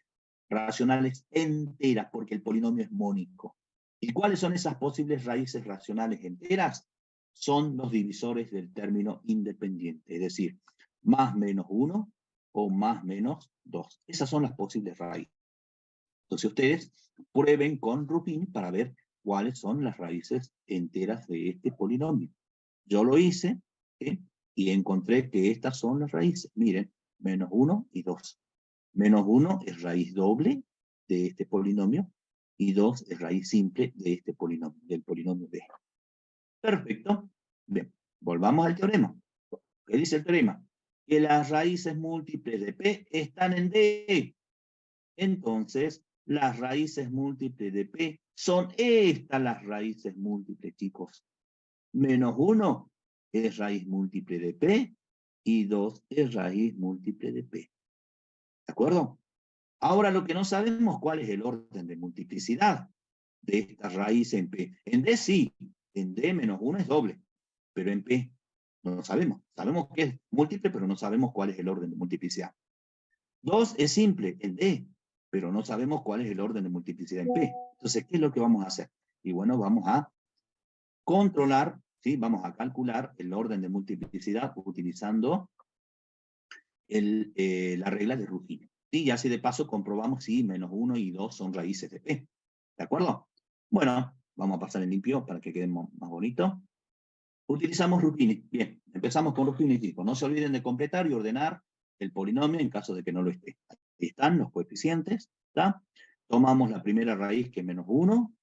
racionales enteras, porque el polinomio es mónico. ¿Y cuáles son esas posibles raíces racionales enteras? Son los divisores del término independiente, es decir, más menos 1 o más menos 2. Esas son las posibles raíces. Entonces ustedes prueben con Rupin para ver cuáles son las raíces enteras de este polinomio. Yo lo hice, ¿sí?, y encontré que estas son las raíces. Miren, menos 1 y 2. Menos 1 es raíz doble de este polinomio y 2 es raíz simple de este polinomio, del polinomio B. Perfecto. Bien, volvamos al teorema. ¿Qué dice el teorema? Que las raíces múltiples de P están en D. Entonces, las raíces múltiples de P son estas las raíces múltiples, chicos. Menos 1 es raíz múltiple de P y 2 es raíz múltiple de P. ¿De acuerdo? Ahora lo que no sabemos, ¿cuál es el orden de multiplicidad? de esta raíz en P. En D sí, en D menos 1 es doble, pero en P no lo sabemos. Sabemos que es múltiple, pero no sabemos cuál es el orden de multiplicidad. 2 es simple en D, pero no sabemos cuál es el orden de multiplicidad en P. Entonces, ¿qué es lo que vamos a hacer? Y bueno, vamos a controlar, ¿sí? Vamos a calcular el orden de multiplicidad utilizando la regla de Ruffini. ¿Sí? Y así de paso comprobamos si menos 1 y 2 son raíces de P. ¿De acuerdo? Bueno, vamos a pasar en limpio para que quede más bonito. Utilizamos Ruffini. Bien, empezamos con Ruffini, chicos. No se olviden de completar y ordenar el polinomio en caso de que no lo esté. Ahí están los coeficientes. ¿Está? Tomamos la primera raíz, que es menos 1,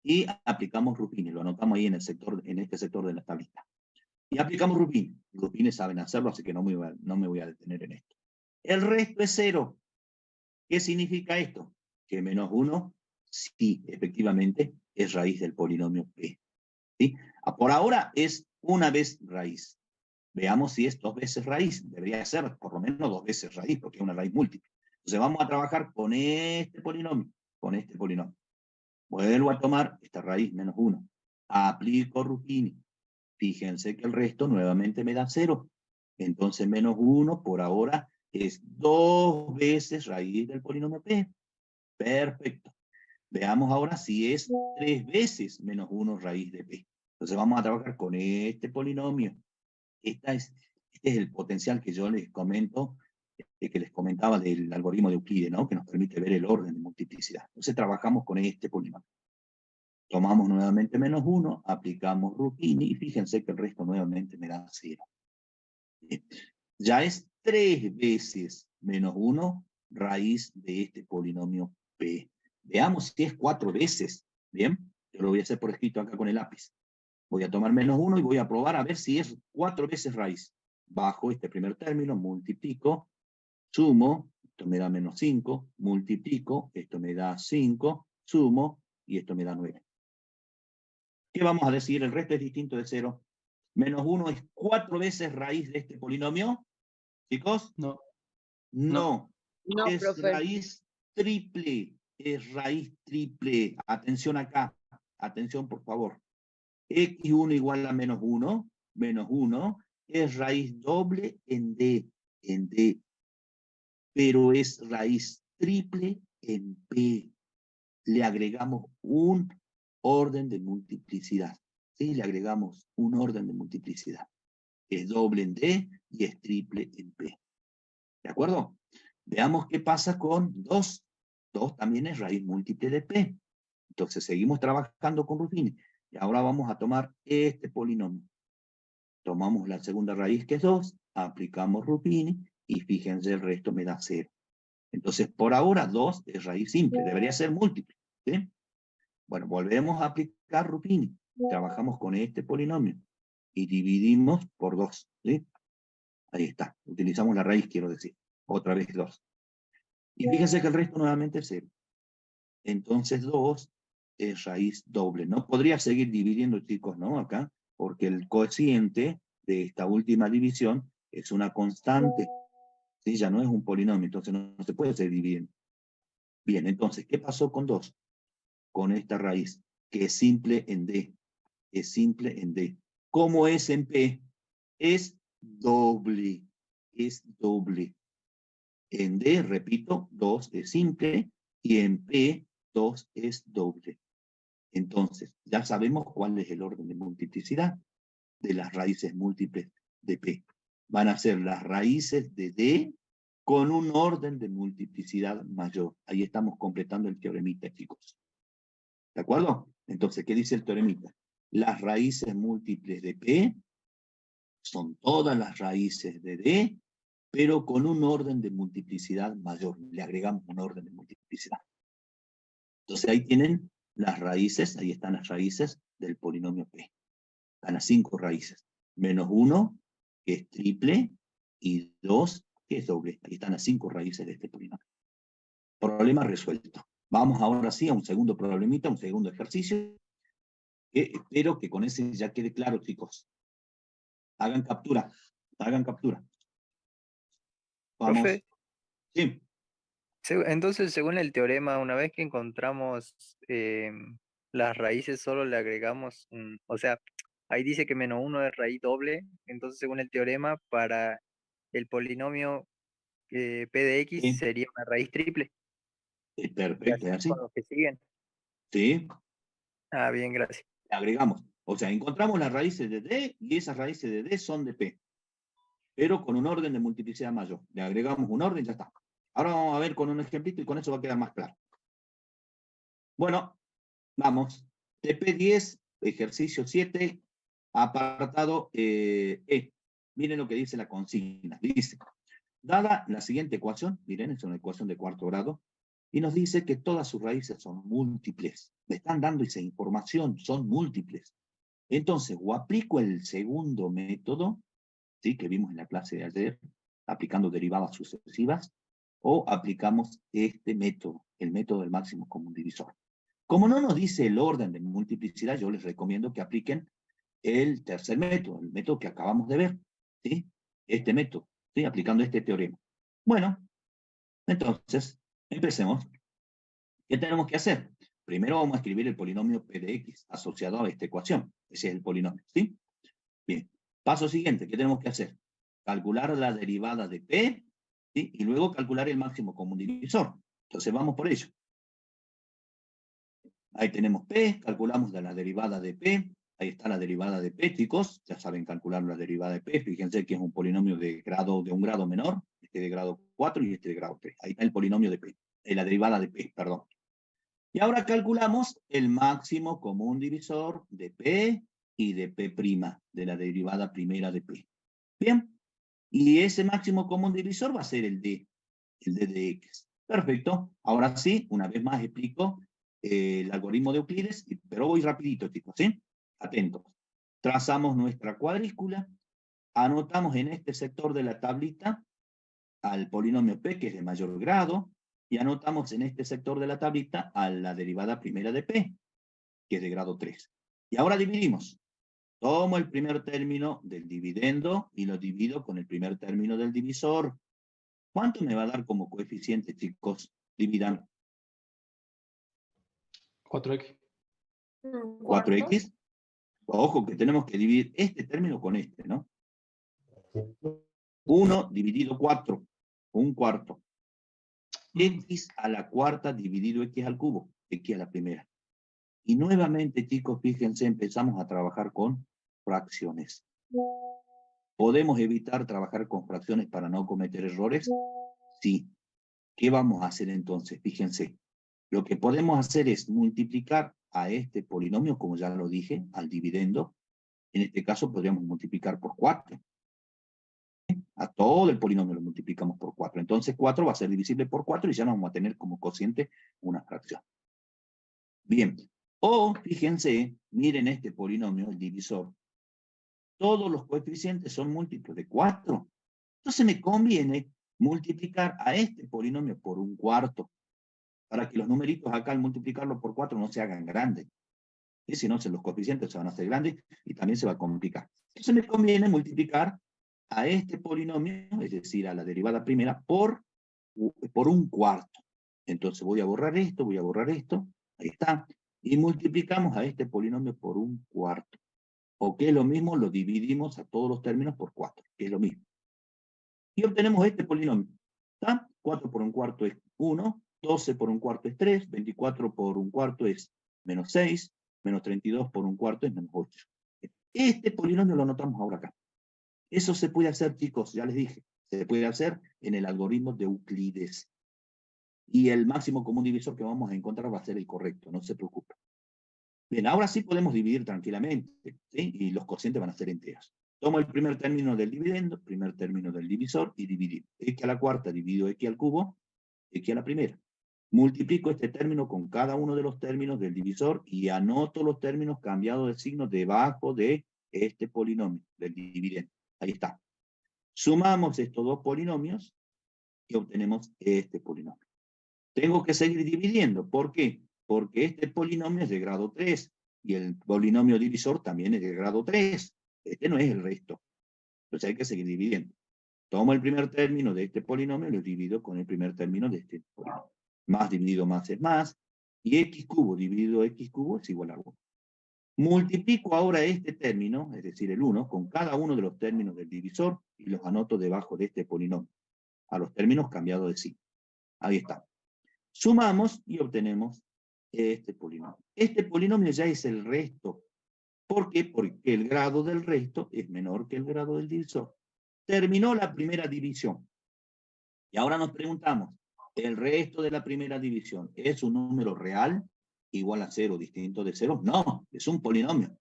y aplicamos Ruffini. Lo anotamos ahí en este sector de la tablita. Y aplicamos Ruffini. Ruffini saben hacerlo, así que no me voy a detener en esto. El resto es 0. ¿Qué significa esto? Que menos 1, sí, efectivamente, es raíz del polinomio P. ¿Sí? Por ahora es una vez raíz. Veamos si es 2 veces raíz. Debería ser por lo menos 2 veces raíz, porque es una raíz múltiple. Entonces vamos a trabajar con este polinomio. Con este polinomio. Vuelvo a tomar esta raíz menos 1. Aplico Ruffini. Fíjense que el resto nuevamente me da 0. Entonces menos 1 por ahora es 2 veces raíz del polinomio P. Perfecto. Veamos ahora si es 3 veces menos 1 raíz de P. Entonces vamos a trabajar con este polinomio. Este es el potencial que yo les comento, que les comentaba del algoritmo de Euclides, ¿no? Que nos permite ver el orden de multiplicidad. Entonces trabajamos con este polinomio. Tomamos nuevamente menos 1, aplicamos Ruffini, y fíjense que el resto nuevamente me da 0. Ya es 3 veces menos 1 raíz de este polinomio P. Veamos si es 4 veces. Bien, yo lo voy a hacer por escrito acá con el lápiz. Voy a tomar menos 1 y voy a probar a ver si es 4 veces raíz. Bajo este primer término, multiplico, sumo, esto me da menos 5, multiplico, esto me da 5, sumo, y esto me da 9. ¿Qué vamos a decir? El resto es distinto de 0. Menos 1 es 4 veces raíz de este polinomio. ¿Chicos? No. No. No, Es profe. raíz triple. Es raíz triple. Atención acá. Atención, por favor. X1 igual a menos 1. Menos 1 es raíz doble en D. En D. Pero es raíz triple en P. Le agregamos un orden de multiplicidad. ¿Sí? Le agregamos un orden de multiplicidad. Es doble en D y es triple en P. ¿De acuerdo? Veamos qué pasa con 2. 2 también es raíz múltiple de P. Entonces seguimos trabajando con Ruffini. Y ahora vamos a tomar este polinomio. Tomamos la segunda raíz, que es 2, aplicamos Ruffini, y fíjense, el resto me da 0. Entonces, por ahora, 2 es raíz simple, debería ser múltiple. ¿Sí? Bueno, volvemos a aplicar Ruffini. Trabajamos con este polinomio. Y dividimos por 2. ¿Sí? Ahí está. Utilizamos la raíz, quiero decir. Otra vez 2. Y fíjense que el resto nuevamente es 0. Entonces 2 es raíz doble. No podría seguir dividiendo, chicos, ¿no? Acá, porque el cociente de esta última división es una constante. ¿Sí? Ya no es un polinomio, entonces no se puede seguir dividiendo. Bien, entonces, ¿qué pasó con 2? Con esta raíz, que es simple en D. Es simple en D. ¿Cómo es en P? Es doble. Es doble. En D, repito, 2 es simple, y en P, 2 es doble. Entonces, ya sabemos cuál es el orden de multiplicidad de las raíces múltiples de P. Van a ser las raíces de D con un orden de multiplicidad mayor. Ahí estamos completando el teoremita, chicos. ¿De acuerdo? Entonces, ¿qué dice el teoremita? Las raíces múltiples de P son todas las raíces de D, pero con un orden de multiplicidad mayor. Le agregamos un orden de multiplicidad. Entonces ahí tienen las raíces, ahí están las raíces del polinomio P. Están las 5 raíces. Menos 1, que es triple, y 2, que es doble. Ahí están las 5 raíces de este polinomio. Problema resuelto. Vamos ahora sí a un segundo problemita, un segundo ejercicio, que espero que con ese ya quede claro, chicos. Hagan captura, hagan captura. Vamos. Profe, Sí. entonces, según el teorema, una vez que encontramos las raíces solo le agregamos, o sea, ahí dice que -1 es raíz doble, entonces según el teorema, para el polinomio P de X Sí, sería una raíz triple, y perfecto, es así con así. los que siguen. ¿Sí? Ah, bien, gracias. Le agregamos. O sea, encontramos las raíces de D y esas raíces de D son de P, pero con un orden de multiplicidad mayor. Le agregamos un orden y ya está. Ahora vamos a ver con un ejemplito y con eso va a quedar más claro. Bueno, vamos. TP10, ejercicio 7, apartado E. Miren lo que dice la consigna. Dice, dada la siguiente ecuación, miren, es una ecuación de cuarto grado, y nos dice que todas sus raíces son múltiples. Me están dando esa información, son múltiples. Entonces, o aplico el segundo método, ¿sí? Que vimos en la clase de ayer, aplicando derivadas sucesivas, o aplicamos este método, el método del máximo común divisor. Como no nos dice el orden de multiplicidad, yo les recomiendo que apliquen el tercer método, el método que acabamos de ver, ¿sí? Este método, ¿sí? Aplicando este teorema. Bueno, entonces, empecemos. ¿Qué tenemos que hacer? Primero vamos a escribir el polinomio P de X asociado a esta ecuación. Ese es el polinomio, ¿sí? Bien. Paso siguiente, ¿qué tenemos que hacer? Calcular la derivada de P, ¿sí? Y luego calcular el máximo común divisor. Entonces vamos por ello. Ahí tenemos P, calculamos la derivada de P. Ahí está la derivada de P, chicos. Ya saben calcular la derivada de P. Fíjense que es un polinomio de un grado menor, este de grado 4 y este de grado 3. Ahí está el polinomio de P, la derivada de P, perdón. Y ahora calculamos el máximo común divisor de P y de P', de la derivada primera de P. Bien, y ese máximo común divisor va a ser el D de X. Perfecto. Ahora sí, una vez más explico el algoritmo de Euclides, pero voy rapidito, chicos, ¿sí? Atentos. Trazamos nuestra cuadrícula, anotamos en este sector de la tablita al polinomio P, que es de mayor grado, y anotamos en este sector de la tablita a la derivada primera de P, que es de grado 3. Y ahora dividimos. Tomo el primer término del dividendo y lo divido con el primer término del divisor. ¿Cuánto me va a dar como coeficiente, chicos? Dividan. 4x. 4x. Ojo que tenemos que dividir este término con este, ¿no? 1 dividido 4, un cuarto. X a la cuarta dividido X al cubo, X a la primera. Y nuevamente, chicos, fíjense, empezamos a trabajar con fracciones. ¿Podemos evitar trabajar con fracciones para no cometer errores? Sí. ¿Qué vamos a hacer entonces? Fíjense. Lo que podemos hacer es multiplicar a este polinomio, como ya lo dije, al dividendo. En este caso podríamos multiplicar por 4. A todo el polinomio lo multiplicamos por 4. Entonces 4 va a ser divisible por 4 y ya nos vamos a tener como cociente una fracción. Bien. O, fíjense, miren este polinomio, el divisor. Todos los coeficientes son múltiplos de 4. Entonces me conviene multiplicar a este polinomio por un cuarto, para que los numeritos acá al multiplicarlo por 4 no se hagan grandes. Y si no, los coeficientes se van a hacer grandes y también se va a complicar. Entonces me conviene multiplicar a este polinomio, es decir, a la derivada primera, por un cuarto. Entonces voy a borrar esto, ahí está, y multiplicamos a este polinomio por un cuarto. O que es lo mismo, lo dividimos a todos los términos por 4, que es lo mismo. Y obtenemos este polinomio. ¿Está? 4 por un cuarto es 1, 12 por un cuarto es 3, 24 por un cuarto es menos 6, menos 32 por un cuarto es menos 8. Este polinomio lo anotamos ahora acá. Eso se puede hacer, chicos, ya les dije, se puede hacer en el algoritmo de Euclides. Y el máximo común divisor que vamos a encontrar va a ser el correcto, no se preocupen. Bien, ahora sí podemos dividir tranquilamente, ¿sí? Y los cocientes van a ser enteros. Tomo el primer término del dividendo, primer término del divisor y dividir. X a la cuarta dividido X al cubo, X a la primera. Multiplico este término con cada uno de los términos del divisor y anoto los términos cambiados de signo debajo de este polinomio del dividendo. Ahí está. Sumamos estos dos polinomios y obtenemos este polinomio. Tengo que seguir dividiendo. ¿Por qué? Porque este polinomio es de grado 3 y el polinomio divisor también es de grado 3. Este no es el resto. Entonces hay que seguir dividiendo. Tomo el primer término de este polinomio y lo divido con el primer término de este polinomio. Más dividido más es más. Y x cubo dividido x cubo es igual a 1. Multiplico ahora este término, es decir, el 1, con cada uno de los términos del divisor y los anoto debajo de este polinomio, a los términos cambiados de signo. Ahí está. Sumamos y obtenemos este polinomio. Este polinomio ya es el resto. ¿Por qué? Porque el grado del resto es menor que el grado del divisor. Terminó la primera división. Y ahora nos preguntamos, ¿el resto de la primera división es un número real igual a 0, distinto de 0? No, es un polinomio.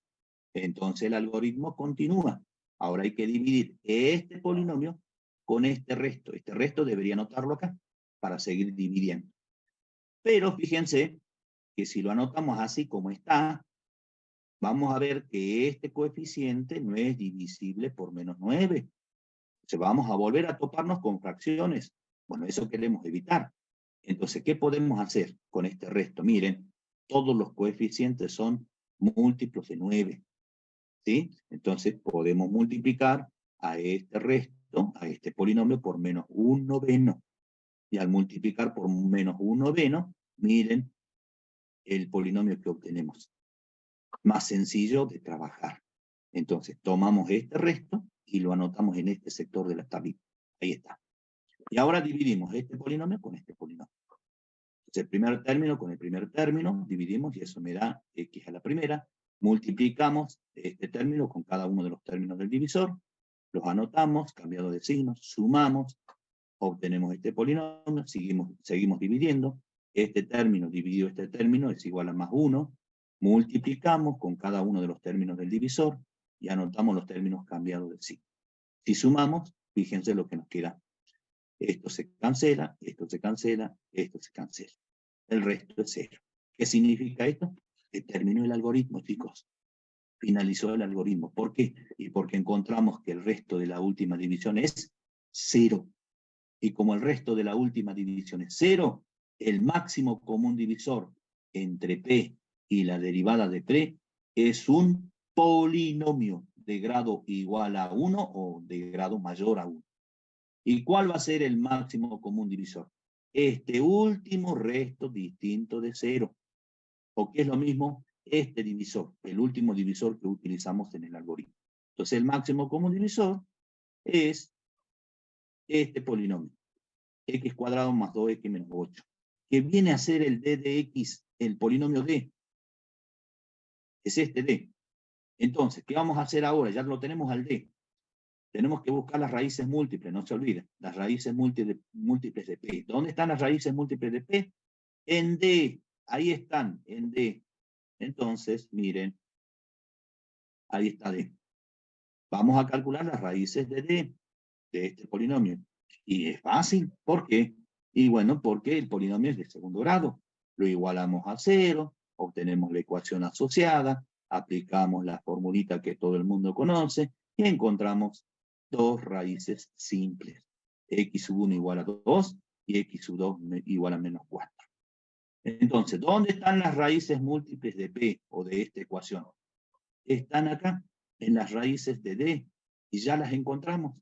Entonces el algoritmo continúa. Ahora hay que dividir este polinomio con este resto. Este resto debería anotarlo acá para seguir dividiendo. Pero fíjense que si lo anotamos así como está, vamos a ver que este coeficiente no es divisible por menos 9. Entonces vamos a volver a toparnos con fracciones. Bueno, eso queremos evitar. Entonces, ¿qué podemos hacer con este resto? Miren, todos los coeficientes son múltiplos de 9. ¿Sí? Entonces podemos multiplicar a este resto, a este polinomio, por menos 1/9. Y al multiplicar por menos 1/9, miren el polinomio que obtenemos. Más sencillo de trabajar. Entonces tomamos este resto y lo anotamos en este sector de la tablita. Ahí está. Y ahora dividimos este polinomio con este polinomio. Entonces el primer término con el primer término, dividimos y eso me da x a la primera. Multiplicamos este término con cada uno de los términos del divisor. Los anotamos, cambiado de signo, sumamos, obtenemos este polinomio, seguimos dividiendo. Este término dividido este término es igual a más 1. Multiplicamos con cada uno de los términos del divisor y anotamos los términos cambiados de signo. Si sumamos, fíjense lo que nos queda. Esto se cancela, esto se cancela, esto se cancela. El resto es 0. ¿Qué significa esto? Que terminó el algoritmo, chicos. Finalizó el algoritmo. ¿Por qué? Y porque encontramos que el resto de la última división es 0. Y como el resto de la última división es 0, el máximo común divisor entre P y la derivada de P es un polinomio de grado igual a 1 o de grado mayor a 1. ¿Y cuál va a ser el máximo común divisor? Este último resto distinto de 0. O que es lo mismo, este divisor, el último divisor que utilizamos en el algoritmo. Entonces el máximo común divisor es este polinomio. X cuadrado más 2x menos 8. Que viene a ser el d de x, el polinomio d. Es este d. Entonces, ¿qué vamos a hacer ahora? Ya lo tenemos al d. Tenemos que buscar las raíces múltiples, no se olviden. Las raíces múltiples de P. ¿Dónde están las raíces múltiples de P? En D. Ahí están, en D. Entonces, miren. Ahí está D. Vamos a calcular las raíces de D, de este polinomio. Y es fácil. ¿Por qué? Y bueno, porque el polinomio es de segundo grado. Lo igualamos a 0, obtenemos la ecuación asociada, aplicamos la formulita que todo el mundo conoce y encontramos dos raíces simples. X sub 1 igual a 2 y X sub 2 igual a menos 4. Entonces, ¿dónde están las raíces múltiples de P o de esta ecuación? Están acá, en las raíces de D, y ya las encontramos.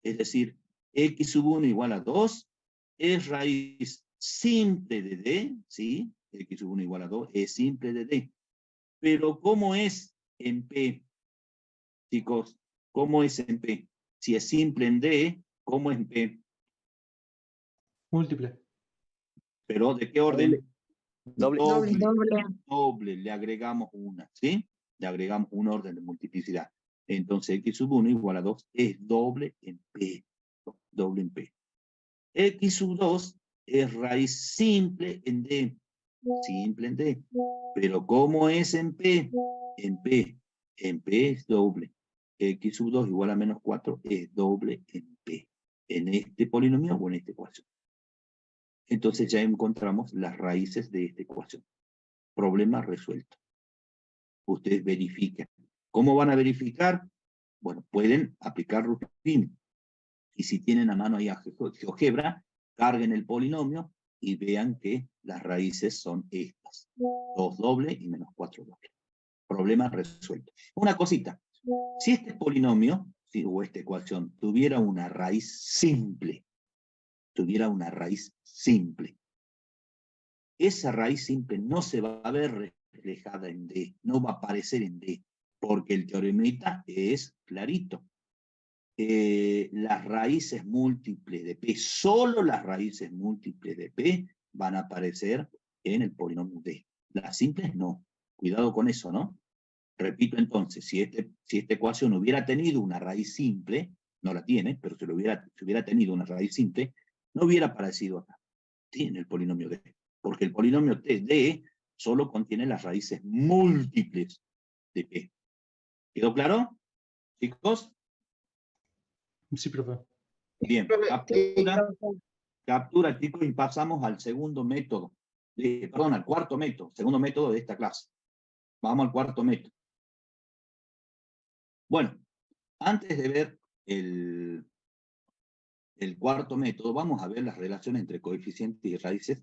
Es decir, X sub 1 igual a 2 es raíz simple de D, ¿sí? X sub 1 igual a 2 es simple de D. Pero ¿cómo es en P? Chicos, ¿cómo es en P? Si es simple en D, ¿cómo es en P? Múltiple. ¿Pero de qué orden? Doble. Doble. Le agregamos una, ¿sí? Le agregamos un orden de multiplicidad. Entonces, X sub 1 igual a 2 es doble en P. Doble en P. X sub 2 es raíz simple en D. Simple en D. Pero ¿cómo es en P? En P es doble. X sub 2 igual a menos 4 es doble en P. En este polinomio o en esta ecuación. Entonces ya encontramos las raíces de esta ecuación. Problema resuelto. Ustedes verifiquen. ¿Cómo van a verificar? Bueno, pueden aplicar rutina. Y si tienen a mano ahí a GeoGebra, carguen el polinomio y vean que las raíces son estas. 2 doble y menos 4 doble. Problema resuelto. Una cosita. Si este polinomio, o esta ecuación, tuviera una raíz simple, esa raíz simple no se va a ver reflejada en D, no va a aparecer en D, porque el teoremita es clarito. Las raíces múltiples de P, solo las raíces múltiples de P van a aparecer en el polinomio D. Las simples no. Cuidado con eso, ¿no? Repito entonces, si esta ecuación hubiera tenido una raíz simple, no la tiene, pero si hubiera tenido una raíz simple, no hubiera aparecido acá, ¿sí? En el polinomio D. Porque el polinomio D solo contiene las raíces múltiples de P. ¿Quedó claro, chicos? Sí, profe. Bien, captura, chicos, y pasamos al segundo método. Perdón, al cuarto método, segundo método de esta clase. Vamos al cuarto método. Bueno, antes de ver el cuarto método, vamos a ver las relaciones entre coeficientes y raíces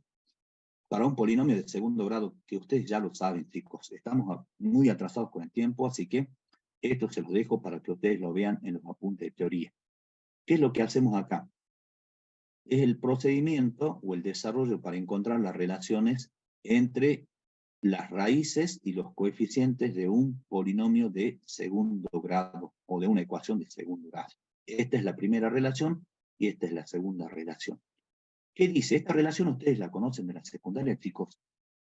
para un polinomio de segundo grado, que ustedes ya lo saben, chicos. Estamos muy atrasados con el tiempo, así que esto se lo dejo para que ustedes lo vean en los apuntes de teoría. ¿Qué es lo que hacemos acá? Es el procedimiento o el desarrollo para encontrar las relaciones entre las raíces y los coeficientes de un polinomio de segundo grado o de una ecuación de segundo grado. Esta es la primera relación y esta es la segunda relación. ¿Qué dice? Esta relación ustedes la conocen de la secundaria, chicos,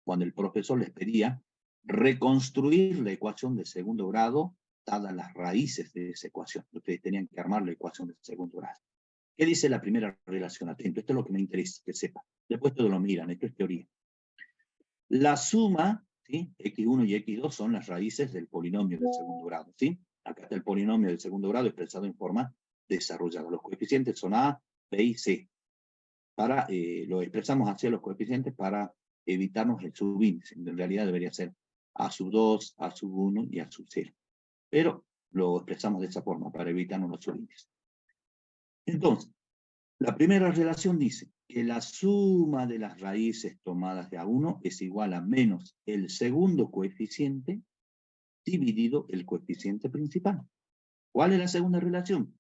cuando el profesor les pedía reconstruir la ecuación de segundo grado dadas las raíces de esa ecuación. Ustedes tenían que armar la ecuación de segundo grado. ¿Qué dice la primera relación? Atento, esto es lo que me interesa que sepa. Después todo lo miran, esto es teoría. La suma, ¿sí? X1 y X2 son las raíces del polinomio de segundo grado, ¿sí? Acá está el polinomio de segundo grado expresado en forma desarrollada. Los coeficientes son A, B y C. Lo expresamos hacia los coeficientes para evitarnos el subíndice. En realidad debería ser A sub 2, A sub 1 y A sub 0. Pero lo expresamos de esa forma para evitarnos los subíndices. Entonces, la primera relación dice que la suma de las raíces tomadas de A1 es igual a menos el segundo coeficiente dividido el coeficiente principal. ¿Cuál es la segunda relación?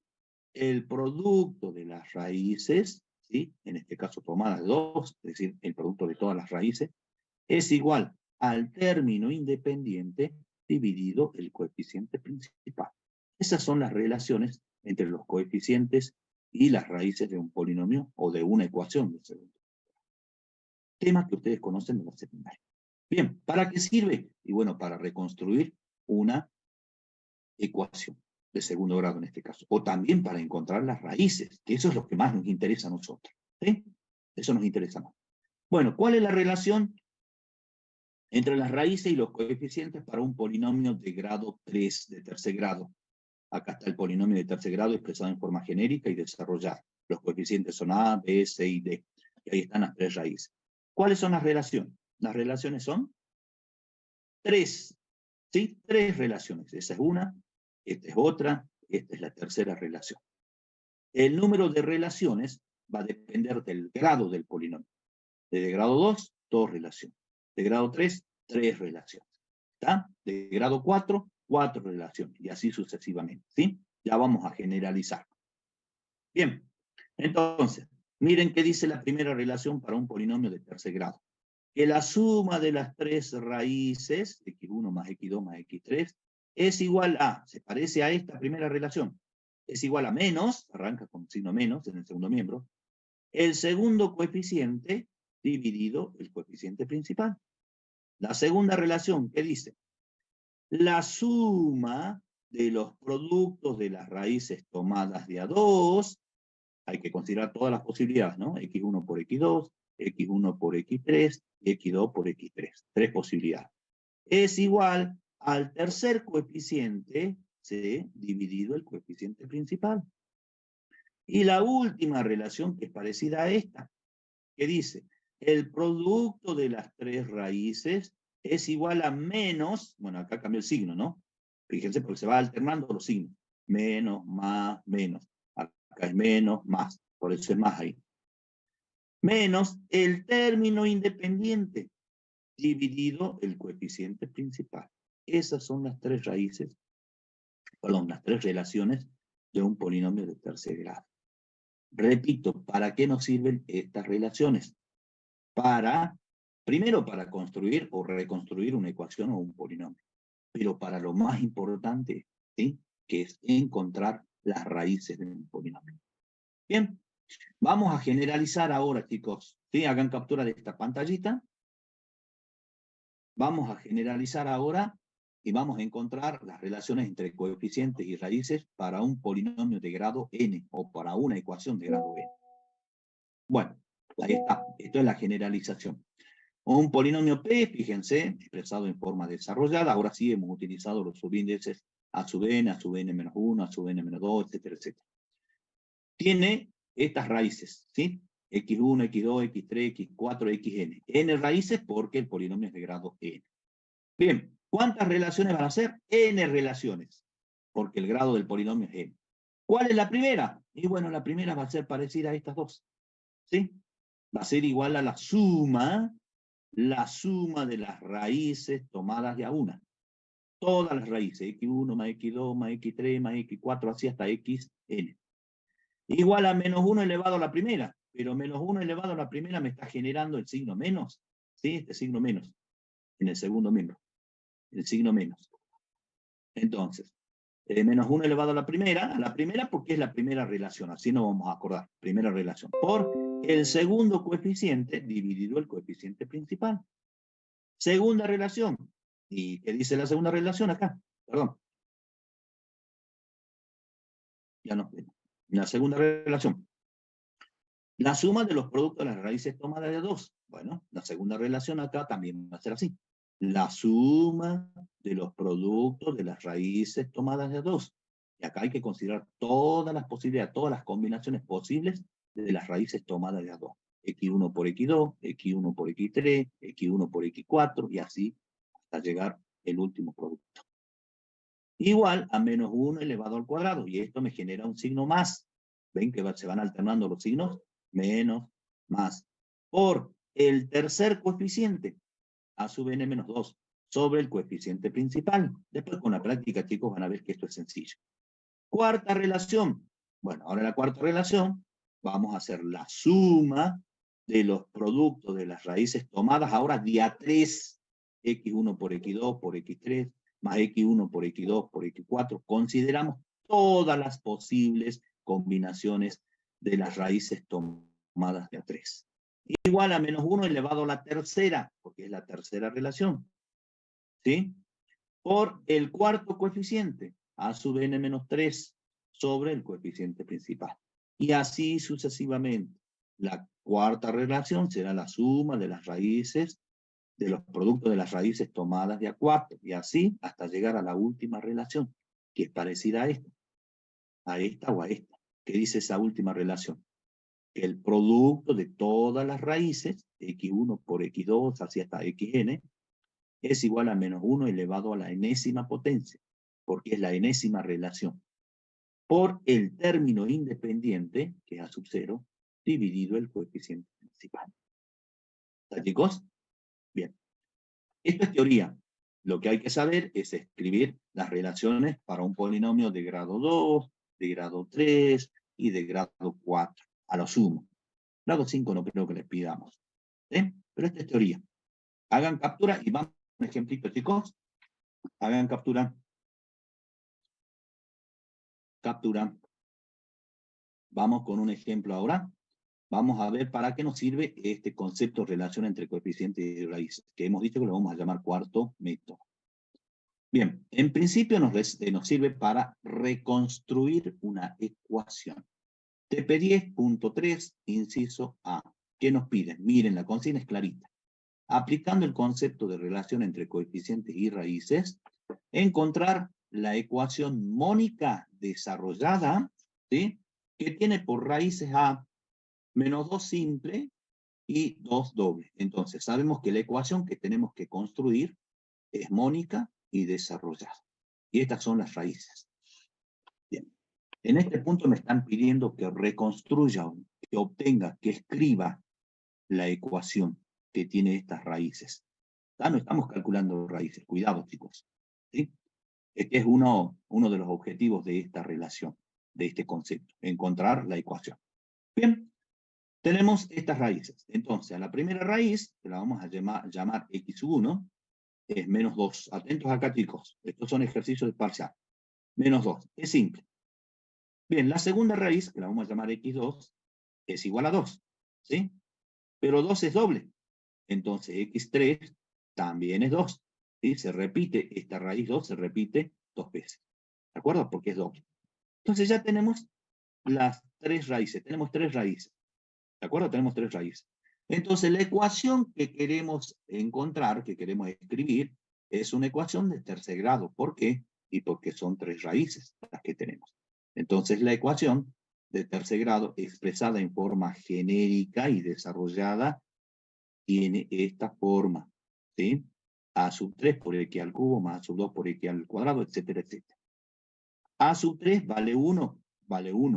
El producto de las raíces, ¿sí? En este caso tomadas de 2, es decir, el producto de todas las raíces, es igual al término independiente dividido el coeficiente principal. Esas son las relaciones entre los coeficientes y las raíces de un polinomio o de una ecuación de segundo grado. Temas que ustedes conocen de la secundaria. Bien, ¿para qué sirve? Y bueno, para reconstruir una ecuación de segundo grado en este caso. O también para encontrar las raíces, que eso es lo que más nos interesa a nosotros. ¿Sí? Eso nos interesa más. Bueno, ¿cuál es la relación entre las raíces y los coeficientes para un polinomio de grado 3, de tercer grado? Acá está el polinomio de tercer grado expresado en forma genérica y desarrollada. Los coeficientes son A, B, C y D. Y ahí están las tres raíces. ¿Cuáles son las relaciones? Las relaciones son 3. ¿Sí? 3 relaciones. Esa es una, esta es otra, esta es la tercera relación. El número de relaciones va a depender del grado del polinomio. De grado 2, 2 relaciones. De grado 3, 3 relaciones. ¿Está? De grado 4, 4 relaciones. Y así sucesivamente. ¿Sí? Ya vamos a generalizar. Bien. Entonces, miren qué dice la primera relación para un polinomio de tercer grado. Que la suma de las 3 raíces, x1 más x2 más x3, es igual a, se parece a esta primera relación, es igual a menos, arranca con signo menos en el segundo miembro, el segundo coeficiente dividido el coeficiente principal. La segunda relación, ¿qué dice? La suma de los productos de las raíces tomadas de A2, hay que considerar todas las posibilidades, ¿no? X1 por X2, X1 por X3, y X2 por X3. 3 posibilidades. Es igual al tercer coeficiente, ¿sí? Dividido el coeficiente principal. Y la última relación que es parecida a esta, que dice, el producto de las 3 raíces es igual a menos, bueno, acá cambió el signo, ¿no? Fíjense porque se va alternando los signos. Menos, más, menos. Acá es menos, más. Por eso es más ahí. Menos el término independiente dividido el coeficiente principal. Esas son las 3 raíces, perdón, las 3 relaciones de un polinomio de tercer grado. Repito, ¿para qué nos sirven estas relaciones? Para Primero para construir o reconstruir una ecuación o un polinomio. Pero para lo más importante, ¿sí? Que es encontrar las raíces de un polinomio. Bien, vamos a generalizar ahora, chicos. ¿Sí? Hagan captura de esta pantallita. Vamos a generalizar ahora y vamos a encontrar las relaciones entre coeficientes y raíces para un polinomio de grado n o para una ecuación de grado n. Bueno, ahí está. Esto es la generalización. Un polinomio P, fíjense, expresado en forma desarrollada. Ahora sí hemos utilizado los subíndices a sub n, a sub n-1, a sub n-2, etcétera, etcétera. Tiene estas raíces, ¿sí? x1, x2, x3, x4, xn. N raíces porque el polinomio es de grado n. Bien, ¿cuántas relaciones van a ser? N relaciones, porque el grado del polinomio es n. ¿Cuál es la primera? Y bueno, la primera va a ser parecida a estas dos, ¿sí? Va a ser igual a la suma de las raíces tomadas de a una. Todas las raíces, x1 más x2 más x3 más x4, así hasta xn. Igual a menos 1 elevado a la primera, pero menos 1 elevado a la primera me está generando el signo menos, ¿sí? Este signo menos, en el segundo miembro, el signo menos. Entonces, menos 1 elevado a la primera porque es la primera relación, así nos vamos a acordar, primera relación, por el segundo coeficiente dividido el coeficiente principal. Segunda relación, ¿y qué dice la segunda relación acá? Perdón. Ya no, la segunda relación. La suma de los productos de las raíces tomadas de 2. Bueno, la segunda relación acá también va a ser así. La suma de los productos de las raíces tomadas de 2. Y acá hay que considerar todas las posibilidades, todas las combinaciones posibles de las raíces tomadas de 2. X1 por X2, X1 por X3, X1 por X4, y así hasta llegar el último producto. Igual a menos 1 elevado al cuadrado. Y esto me genera un signo más. ¿Ven que se van alternando los signos? Menos, más, por el tercer coeficiente, a sub n menos 2, sobre el coeficiente principal. Después con la práctica, chicos, van a ver que esto es sencillo. Cuarta relación. Bueno, ahora la cuarta relación, vamos a hacer la suma de los productos de las raíces tomadas, ahora de a 3, x1 por x2 por x3, más x1 por x2 por x4. Consideramos todas las posibles combinaciones de las raíces tomadas de a 3. Igual a menos 1 elevado a la tercera, porque es la tercera relación, ¿sí? Por el cuarto coeficiente, a sub n menos 3, sobre el coeficiente principal. Y así sucesivamente. La cuarta relación será la suma de las raíces, de los productos de las raíces tomadas de a 4, y así hasta llegar a la última relación, que es parecida a esta o a esta. ¿Qué dice esa última relación? Que el producto de todas las raíces, x1 por x2, así hasta xn, es igual a menos 1 elevado a la enésima potencia, porque es la enésima relación, por el término independiente, que es a sub 0, dividido el coeficiente principal. ¿Está, chicos? Bien. Esto es teoría. Lo que hay que saber es escribir las relaciones para un polinomio de grado 2, de grado 3 y de grado 4, a lo sumo. Grado 5 no creo que les pidamos. ¿Sí? Pero esta es teoría. Hagan captura y vamos a un ejemplito, chicos. Hagan captura. Captura. Vamos con un ejemplo ahora. Vamos a ver para qué nos sirve este concepto de relación entre coeficientes y raíces, que hemos dicho que lo vamos a llamar cuarto método. Bien, en principio nos sirve para reconstruir una ecuación. TP10.3, inciso A. ¿Qué nos piden? Miren, la consigna es clarita. Aplicando el concepto de relación entre coeficientes y raíces, encontrar la ecuación mónica desarrollada, ¿sí? Que tiene por raíces A menos 2 simple y 2 doble. Entonces, sabemos que la ecuación que tenemos que construir es mónica y desarrollada. Y estas son las raíces. Bien. En este punto me están pidiendo que reconstruya, que obtenga, que escriba la ecuación que tiene estas raíces. Ya no estamos calculando raíces, cuidado, chicos. ¿Sí? Este es uno de los objetivos de esta relación, de este concepto, encontrar la ecuación. Bien, Tenemos estas raíces. Entonces, a la primera raíz, que la vamos a llamar x1, es menos 2. Atentos acá, chicos. Estos son ejercicios de parcial. Menos 2. Es simple. Bien, la segunda raíz, que la vamos a llamar x2, es igual a 2. ¿Sí? Pero 2 es doble. Entonces, x3 también es 2. ¿Sí? Se repite, esta raíz 2 se repite 2 veces. ¿De acuerdo? Porque es doble. Entonces ya tenemos las 3 raíces. Tenemos 3 raíces. ¿De acuerdo? Tenemos 3 raíces. Entonces, la ecuación que queremos encontrar, que queremos escribir, es una ecuación de tercer grado. ¿Por qué? Y porque son 3 raíces las que tenemos. Entonces, la ecuación de tercer grado, expresada en forma genérica y desarrollada, tiene esta forma, ¿sí? A sub 3 por x al cubo más a sub 2 por x al cuadrado, etcétera, etcétera. A sub 3 vale 1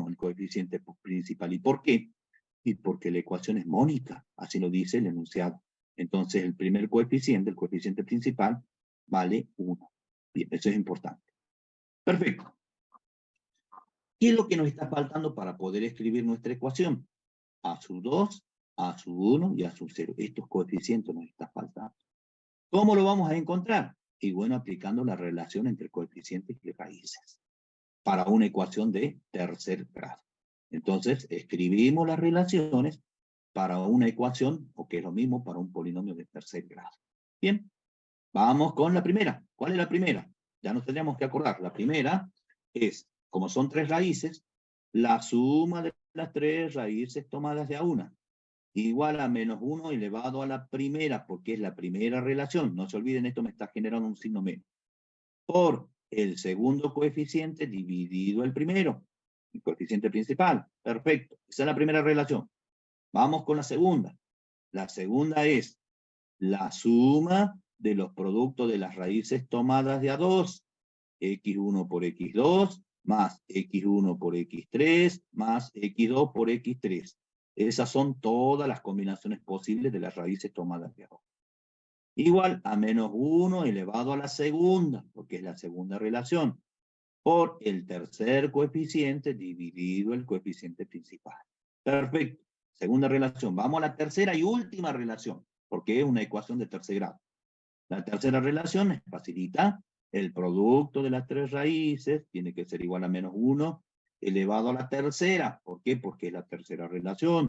el coeficiente principal. ¿Y por qué? Y porque la ecuación es mónica, así lo dice el enunciado. Entonces el primer coeficiente, el coeficiente principal, vale 1. Bien, eso es importante. Perfecto. ¿Qué es lo que nos está faltando para poder escribir nuestra ecuación? A sub 2, a sub 1 y a sub 0. Estos coeficientes nos están faltando. ¿Cómo lo vamos a encontrar? Y bueno, aplicando la relación entre coeficientes y raíces para una ecuación de tercer grado. Entonces, escribimos las relaciones para una ecuación, o que es lo mismo para un polinomio de tercer grado. Bien, vamos con la primera. ¿Cuál es la primera? Ya nos tendríamos que acordar. La primera es, como son 3 raíces, la suma de las 3 raíces tomadas de a una, igual a menos 1 elevado a la primera, porque es la primera relación. No se olviden, esto me está generando un signo menos. Por el segundo coeficiente dividido el primero. El coeficiente principal. Perfecto. Esa es la primera relación. Vamos con la segunda. La segunda es la suma de los productos de las raíces tomadas de a 2. x1 por x2 más x1 por x3 más x2 por x3. Esas son todas las combinaciones posibles de las raíces tomadas de a 2. Igual a menos 1 elevado a la segunda, porque es la segunda relación, por el tercer coeficiente dividido el coeficiente principal. Perfecto. Segunda relación. Vamos a la tercera y última relación, porque es una ecuación de tercer grado. La tercera relación es facilita. El producto de las 3 raíces tiene que ser igual a menos 1 elevado a la tercera. ¿Por qué? Porque es la tercera relación.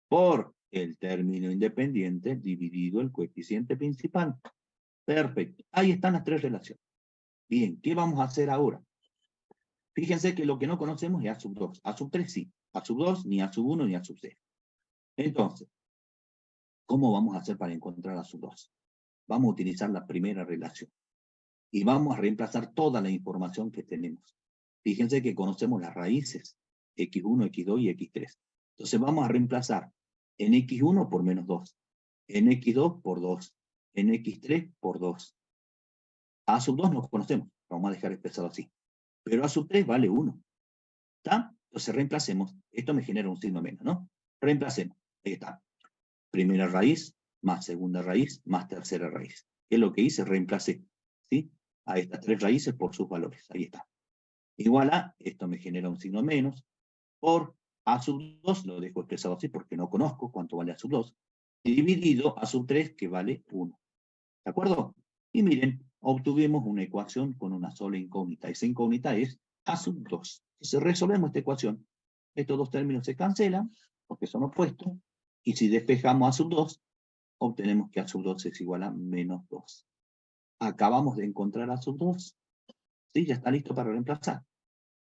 Por el término independiente dividido el coeficiente principal. Perfecto. Ahí están las 3 relaciones. Bien, ¿qué vamos a hacer ahora? Fíjense que lo que no conocemos es A sub 2. A sub 3 sí. A sub 2, ni A sub 1, ni A sub 0. Entonces, ¿cómo vamos a hacer para encontrar A sub 2? Vamos a utilizar la primera relación. Y vamos a reemplazar toda la información que tenemos. Fíjense que conocemos las raíces. x1, x2 y x3. Entonces vamos a reemplazar en x1 por menos 2. En x2 por 2. En x3 por 2. A sub 2 no conocemos. Vamos a dejar expresado así. Pero A sub 3 vale 1. ¿Está? Entonces reemplacemos. Esto me genera un signo menos, ¿no? Reemplacemos. Ahí está. Primera raíz, más segunda raíz, más tercera raíz. ¿Qué es lo que hice? Reemplacé. ¿Sí? A estas 3 raíces por sus valores. Ahí está. Igual a, esto me genera un signo menos, por A sub 2, lo dejo expresado así porque no conozco cuánto vale A sub 2, dividido A sub 3 que vale 1. ¿De acuerdo? Y miren, obtuvimos una ecuación con una sola incógnita. Esa incógnita es A sub 2. Si resolvemos esta ecuación, estos dos términos se cancelan porque son opuestos. Y si despejamos A sub 2, obtenemos que A sub 2 es igual a menos 2. Acabamos de encontrar A sub 2. ¿Sí? Ya está listo para reemplazar.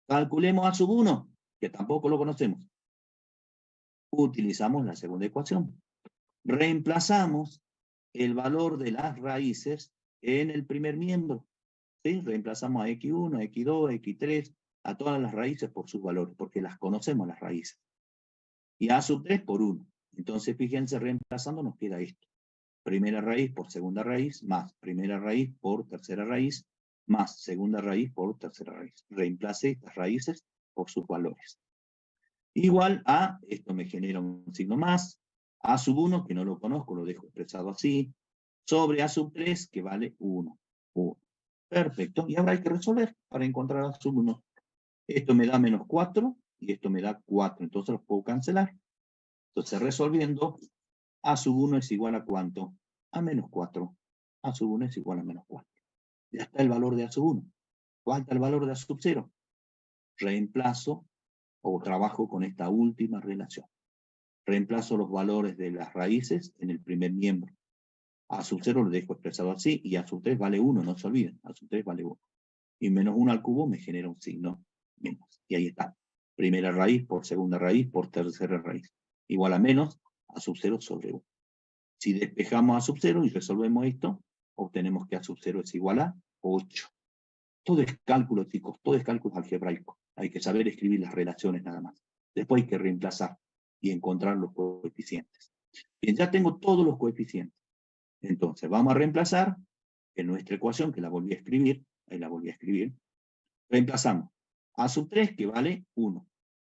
Calculemos A sub 1, que tampoco lo conocemos. Utilizamos la segunda ecuación. Reemplazamos el valor de las raíces en el primer miembro. ¿Sí? Reemplazamos a x1, x2, x3, a todas las raíces por sus valores, porque las conocemos las raíces. Y A sub 3 por 1. Entonces, fíjense, reemplazando nos queda esto. Primera raíz por segunda raíz, más primera raíz por tercera raíz, más segunda raíz por tercera raíz. Reemplace estas raíces por sus valores. Igual a, esto me genera un signo más, A sub 1, que no lo conozco, lo dejo expresado así, sobre A sub 3, que vale 1. 1. Perfecto. Y ahora hay que resolver para encontrar A sub 1. Esto me da menos 4 y esto me da 4. Entonces los puedo cancelar. Entonces, resolviendo, A sub 1 es igual a ¿cuánto? A menos 4. A sub 1 es igual a menos 4. Ya está el valor de A sub 1. Falta el valor de A sub 0. Reemplazo o trabajo con esta última relación. Reemplazo los valores de las raíces en el primer miembro. A sub 0 lo dejo expresado así, y A sub 3 vale 1, no se olviden. A sub 3 vale 1. Y menos 1 al cubo me genera un signo menos. Y ahí está. Primera raíz por segunda raíz por tercera raíz. Igual a menos A sub 0 sobre 1. Si despejamos A sub 0 y resolvemos esto, obtenemos que A sub 0 es igual a 8. Todo es cálculo, chicos. Todo es cálculo algebraico. Hay que saber escribir las relaciones nada más. Después hay que reemplazar y encontrar los coeficientes. Bien, ya tengo todos los coeficientes. Entonces, vamos a reemplazar en nuestra ecuación, que la volví a escribir. Ahí la volví a escribir. Reemplazamos A sub 3, que vale 1.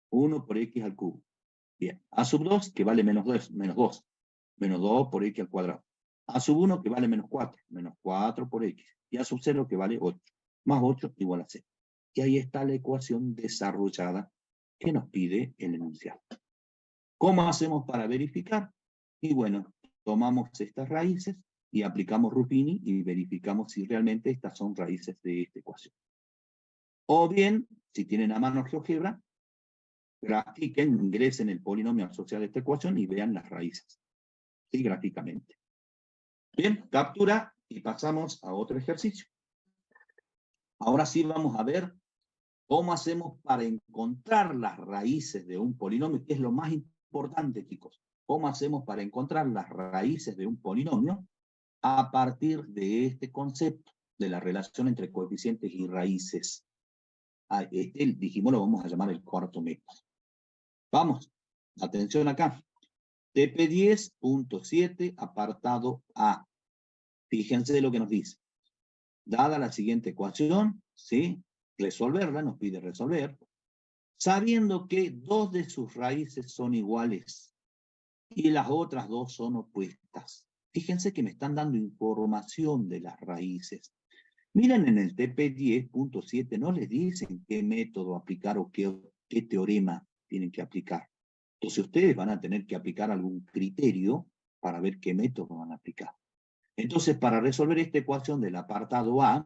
1 por x al cubo. Bien. A sub 2, que vale menos 2. Menos 2 por x al cuadrado. A sub 1, que vale menos 4. Menos 4 por x. Y A sub 0, que vale 8. Más 8 igual a 0. Y ahí está la ecuación desarrollada que nos pide el enunciado. ¿Cómo hacemos para verificar? Y bueno, tomamos estas raíces y aplicamos Ruffini y verificamos si realmente estas son raíces de esta ecuación. O bien, si tienen a mano GeoGebra, grafiquen, ingresen el polinomio asociado a esta ecuación y vean las raíces. Sí, gráficamente. Bien, captura y pasamos a otro ejercicio. Ahora sí vamos a ver cómo hacemos para encontrar las raíces de un polinomio, que es lo más importante, chicos. ¿Cómo hacemos para encontrar las raíces de un polinomio a partir de este concepto de la relación entre coeficientes y raíces? Dijimos, lo vamos a llamar el cuarto método. Vamos, atención acá. TP10.7, apartado A. Fíjense lo que nos dice. Dada la siguiente ecuación, ¿sí? Resolverla, nos pide resolver, sabiendo que dos de sus raíces son iguales y las otras dos son opuestas. Fíjense que me están dando información de las raíces. Miren en el TP10.7, no les dicen qué método aplicar o qué teorema tienen que aplicar. Entonces ustedes van a tener que aplicar algún criterio para ver qué método van a aplicar. Entonces, para resolver esta ecuación del apartado A,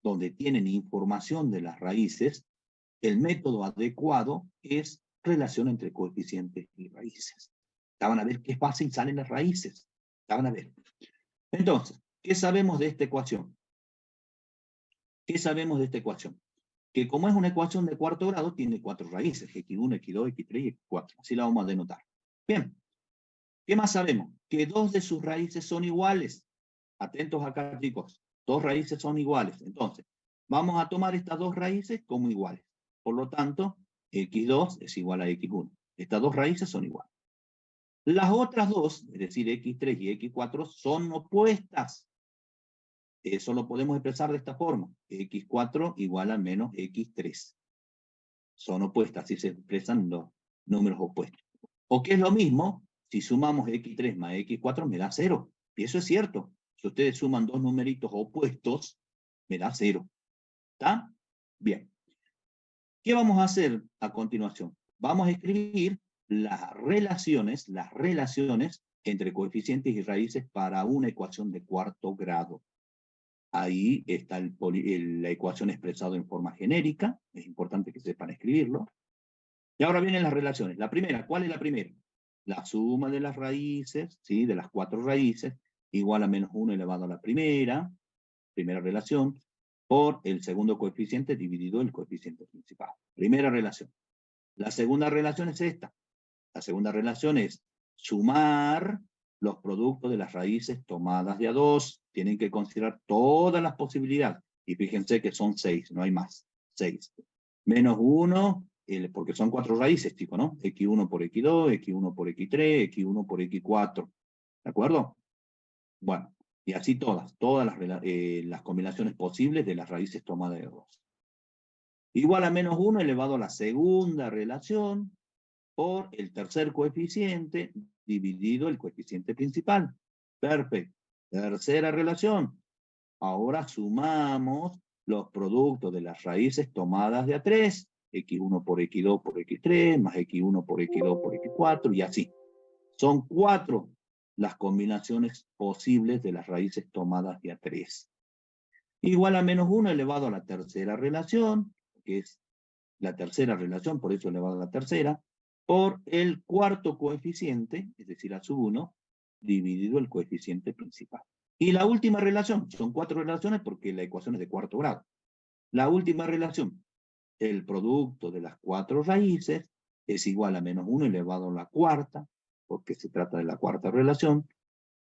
donde tienen información de las raíces, el método adecuado es relación entre coeficientes y raíces. Ya van a ver qué fácil salen las raíces. Ya van a ver. Entonces, ¿qué sabemos de esta ecuación? ¿Qué sabemos de esta ecuación? Que como es una ecuación de cuarto grado, tiene 4 raíces, x1, x2, x3 y x4. Así la vamos a denotar. Bien. ¿Qué más sabemos? Que dos de sus raíces son iguales. Atentos acá, chicos. Dos raíces son iguales. Entonces, vamos a tomar estas dos raíces como iguales. Por lo tanto, x2 es igual a x1. Estas dos raíces son iguales. Las otras dos, es decir, x3 y x4, son opuestas. Eso lo podemos expresar de esta forma. x4 igual a menos x3. Son opuestas, así se expresan los números opuestos. O que es lo mismo, si sumamos x3 más x4 me da 0. Y eso es cierto. Si ustedes suman dos numeritos opuestos, me da 0. ¿Está? Bien. ¿Qué vamos a hacer a continuación? Vamos a escribir las relaciones entre coeficientes y raíces para una ecuación de cuarto grado. Ahí está la ecuación expresada en forma genérica. Es importante que sepan escribirlo. Y ahora vienen las relaciones. La primera, ¿cuál es la primera? La suma de las raíces, ¿sí? De las 4 raíces, igual a menos 1 elevado a la primera relación, por el segundo coeficiente dividido el coeficiente principal. Primera relación. La segunda relación es esta. La segunda relación es sumar los productos de las raíces tomadas de a 2. Tienen que considerar todas las posibilidades. Y fíjense que son 6, no hay más. 6. Menos 1, porque son 4 raíces, chicos, ¿no? x1 por x2, x1 por x3, x1 por x4. ¿De acuerdo? Bueno, y así todas las combinaciones posibles de las raíces tomadas de 2. Igual a menos 1 elevado a la segunda relación por el tercer coeficiente dividido el coeficiente principal. Perfecto. Tercera relación. Ahora sumamos los productos de las raíces tomadas de a 3 x1 por x2 por x3, más x1 por x2 por x4, y así. Son 4 las combinaciones posibles de las raíces tomadas de A3. Igual a menos 1 elevado a la tercera relación, que es la tercera relación, por eso elevado a la tercera, por el cuarto coeficiente, es decir, a sub 1, dividido el coeficiente principal. Y la última relación, son 4 relaciones porque la ecuación es de cuarto grado. La última relación, el producto de las 4 raíces es igual a menos 1 elevado a la cuarta, porque se trata de la cuarta relación,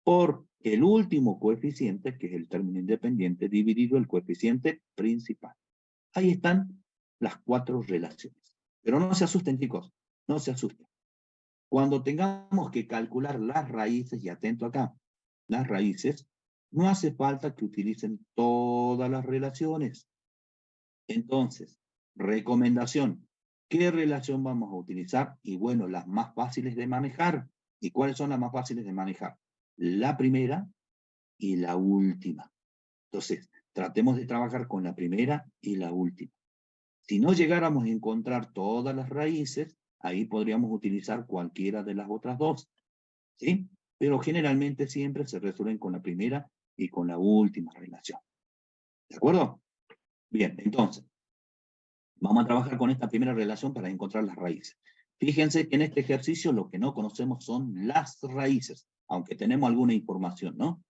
por el último coeficiente, que es el término independiente, dividido el coeficiente principal. Ahí están las 4 relaciones. Pero no se asusten, chicos, no se asusten. Cuando tengamos que calcular las raíces, y atento acá, las raíces, no hace falta que utilicen todas las relaciones. Entonces, recomendación, ¿qué relación vamos a utilizar? Y bueno, las más fáciles de manejar. ¿Y cuáles son las más fáciles de manejar? La primera y la última. Entonces, tratemos de trabajar con la primera y la última. Si no llegáramos a encontrar todas las raíces, ahí podríamos utilizar cualquiera de las otras dos, ¿sí? Pero generalmente siempre se resuelven con la primera y con la última relación. ¿De acuerdo? Bien, entonces, vamos a trabajar con esta primera relación para encontrar las raíces. Fíjense que en este ejercicio lo que no conocemos son las raíces, aunque tenemos alguna información, ¿no?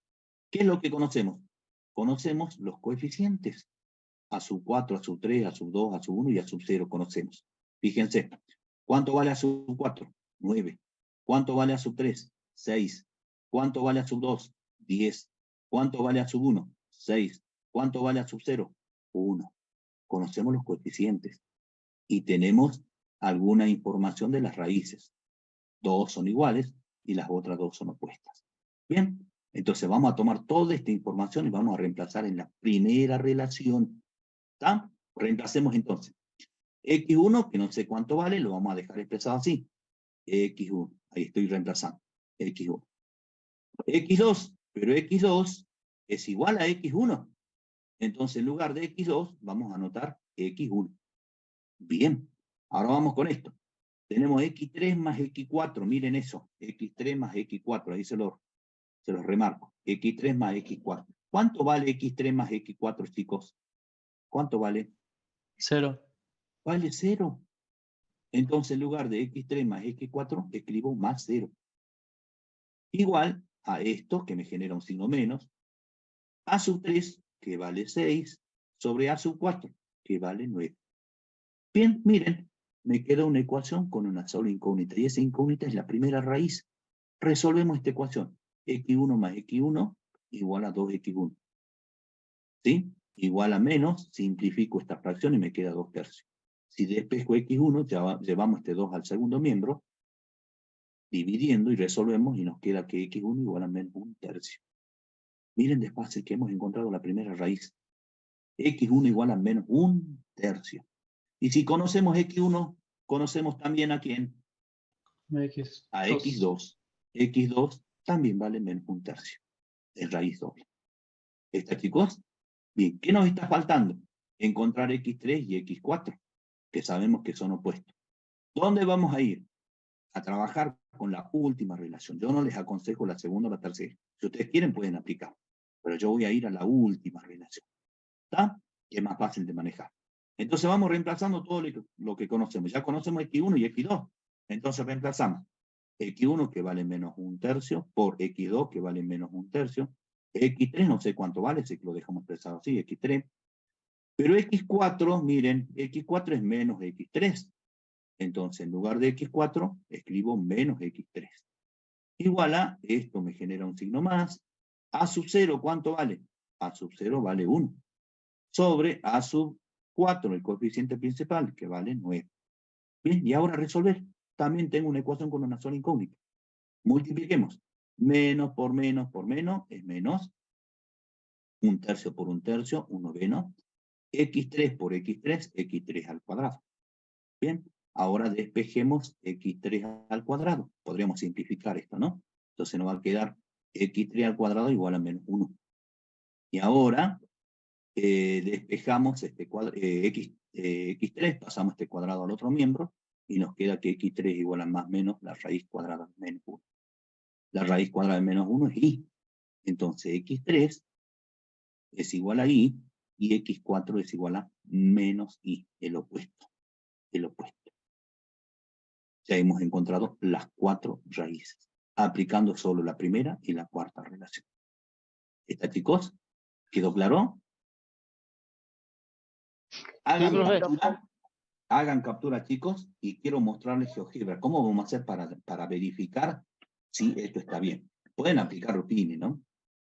¿Qué es lo que conocemos? Conocemos los coeficientes. A sub 4, a sub 3, a sub 2, a sub 1 y a sub 0 conocemos. Fíjense, ¿cuánto vale a sub 4? 9. ¿Cuánto vale a sub 3? 6. ¿Cuánto vale a sub 2? 10. ¿Cuánto vale a sub 1? 6. ¿Cuánto vale a sub 0? 1. Conocemos los coeficientes y tenemos alguna información de las raíces. 2 son iguales y las otras 2 son opuestas. Bien, entonces vamos a tomar toda esta información y vamos a reemplazar en la primera relación. ¿Está? Reemplacemos entonces. X1, que no sé cuánto vale, lo vamos a dejar expresado así. X1, ahí estoy reemplazando. X1. X2, pero X2 es igual a X1. Entonces, en lugar de X2, vamos a anotar X1. Bien, ahora vamos con esto. Tenemos X3 más X4, miren eso. X3 más X4, ahí se los remarco. X3 más X4. ¿Cuánto vale X3 más X4, chicos? ¿Cuánto vale? 0. Vale 0. Entonces, en lugar de X3 más X4, escribo más 0. Igual a esto, que me genera un signo menos, A sub 3, que vale 6, sobre A sub 4, que vale 9. Bien, miren, me queda una ecuación con una sola incógnita, y esa incógnita es la primera raíz. Resolvemos esta ecuación. X1 más X1 igual a 2X1. ¿Sí? Igual a menos, simplifico esta fracción y me queda 2 tercios. Si despejo X1, llevamos este 2 al segundo miembro, dividiendo y resolvemos y nos queda que X1 igual a menos 1 tercio. Miren despacio que hemos encontrado la primera raíz. X1 igual a menos 1 tercio. Y si conocemos X1, conocemos también a quién. X2. A X2. X2 también vale menos 1 tercio. Es raíz doble. ¿Está, chicos? Bien, ¿qué nos está faltando? Encontrar X3 y X4, que sabemos que son opuestos. ¿Dónde vamos a ir? A trabajar con la última relación. Yo no les aconsejo la segunda o la tercera. Si ustedes quieren, pueden aplicar. Pero yo voy a ir a la última relación. ¿Está? Que es más fácil de manejar. Entonces vamos reemplazando todo lo que conocemos. Ya conocemos X1 y X2. Entonces reemplazamos X1 que vale menos 1 tercio por X2 que vale menos 1 tercio. X3 no sé cuánto vale, sé que lo dejamos expresado así, X3. Pero X4, miren, X4 es menos X3. Entonces, en lugar de X4, escribo menos X3. Igual a, esto me genera un signo más. A sub 0, ¿cuánto vale? A sub 0 vale 1. Sobre A sub 4, el coeficiente principal, que vale 9. Bien, y ahora resolver. También tengo una ecuación con una sola incógnita. Multipliquemos. Menos por menos por menos es menos. 1 tercio por 1 tercio, 1 noveno. X3 por X3, X3 al cuadrado. Bien, ahora despejemos X3 al cuadrado. Podríamos simplificar esto, ¿no? Entonces nos va a quedar X3 al cuadrado igual a menos 1. Y ahora despejamos este x3, pasamos este cuadrado al otro miembro, y nos queda que x3 es igual a más menos la raíz cuadrada de menos 1. La raíz cuadrada de menos 1 es y. Entonces x3 es igual a y, y x4 es igual a menos y, el opuesto. El opuesto. Ya hemos encontrado las 4 raíces, aplicando solo la primera y la cuarta relación. ¿Está, chicos? ¿Quedó claro? Hagan captura, chicos, y quiero mostrarles GeoGebra. ¿Cómo vamos a hacer para verificar si esto está bien? Pueden aplicar Routine, ¿no?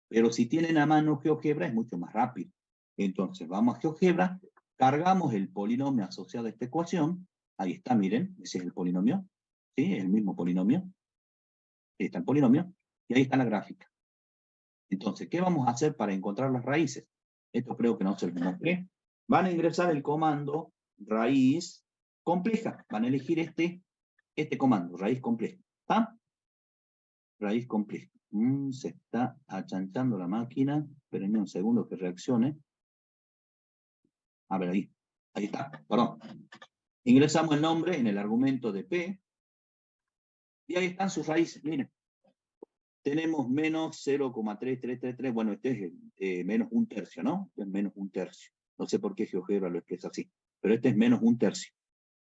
Pero si tienen a mano GeoGebra es mucho más rápido. Entonces, vamos a GeoGebra, cargamos el polinomio asociado a esta ecuación. Ahí está, miren, ese es el polinomio. ¿Sí? Es el mismo polinomio. Ahí está el polinomio. Y ahí está la gráfica. Entonces, ¿qué vamos a hacer para encontrar las raíces? Esto creo que no se los mostré. Van a ingresar el comando raíz compleja. Van a elegir este comando, raíz compleja. ¿Está? Raíz compleja. Se está achanchando la máquina. Espérenme un segundo que reaccione. A ver, ahí. Ahí está. Perdón. Ingresamos el nombre en el argumento de P. Y ahí están sus raíces. Miren. Tenemos menos 0,3333. Bueno, este es menos un tercio, ¿no? Este es menos un tercio. No sé por qué GeoGebra lo expresa así. Pero este es menos un tercio.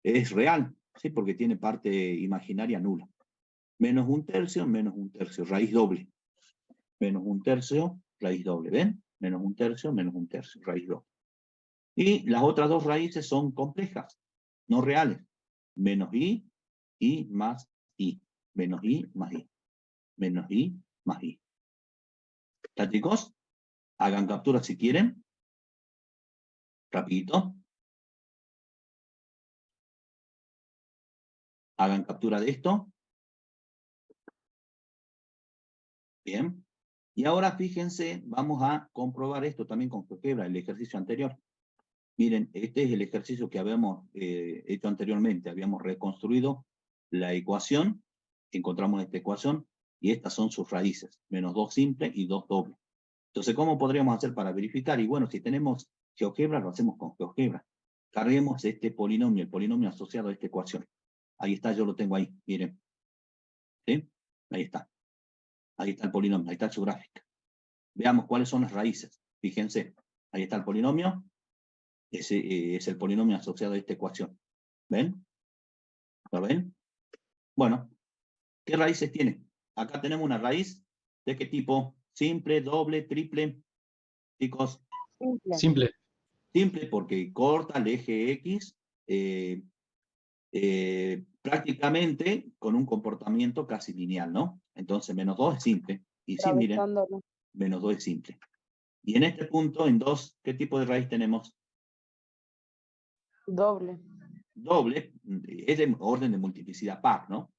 Es real, ¿sí? Porque tiene parte imaginaria nula. Menos un tercio, raíz doble. Menos un tercio, raíz doble, ¿ven? Menos un tercio, raíz doble. Y las otras dos raíces son complejas, no reales. Menos y más y. Menos y más y. Menos y más y. ¿Está, chicos? Hagan captura si quieren. Rapidito. Hagan captura de esto. Bien. Y ahora fíjense, vamos a comprobar esto también con GeoGebra, el ejercicio anterior. Miren, este es el ejercicio que habíamos hecho anteriormente. Habíamos reconstruido la ecuación, encontramos esta ecuación, y estas son sus raíces, menos 2 simple y 2 doble. Entonces, ¿cómo podríamos hacer para verificar? Y bueno, si tenemos GeoGebra, lo hacemos con GeoGebra. Carguemos este polinomio, el polinomio asociado a esta ecuación. Ahí está, yo lo tengo ahí, miren. ¿Sí? Ahí está. Ahí está el polinomio, ahí está su gráfica. Veamos cuáles son las raíces. Fíjense, ahí está el polinomio. Ese es el polinomio asociado a esta ecuación. ¿Ven? ¿Lo ven? Bueno, ¿qué raíces tiene? Acá tenemos una raíz. ¿De qué tipo? Simple, doble, triple. Chicos. Simple. Simple porque corta el eje X prácticamente con un comportamiento casi lineal, ¿no? Entonces, menos 2 es simple. Y sí, miren, menos 2 es simple. Y en este punto, en 2, ¿qué tipo de raíz tenemos? Doble. Doble, es de orden de multiplicidad par, ¿no?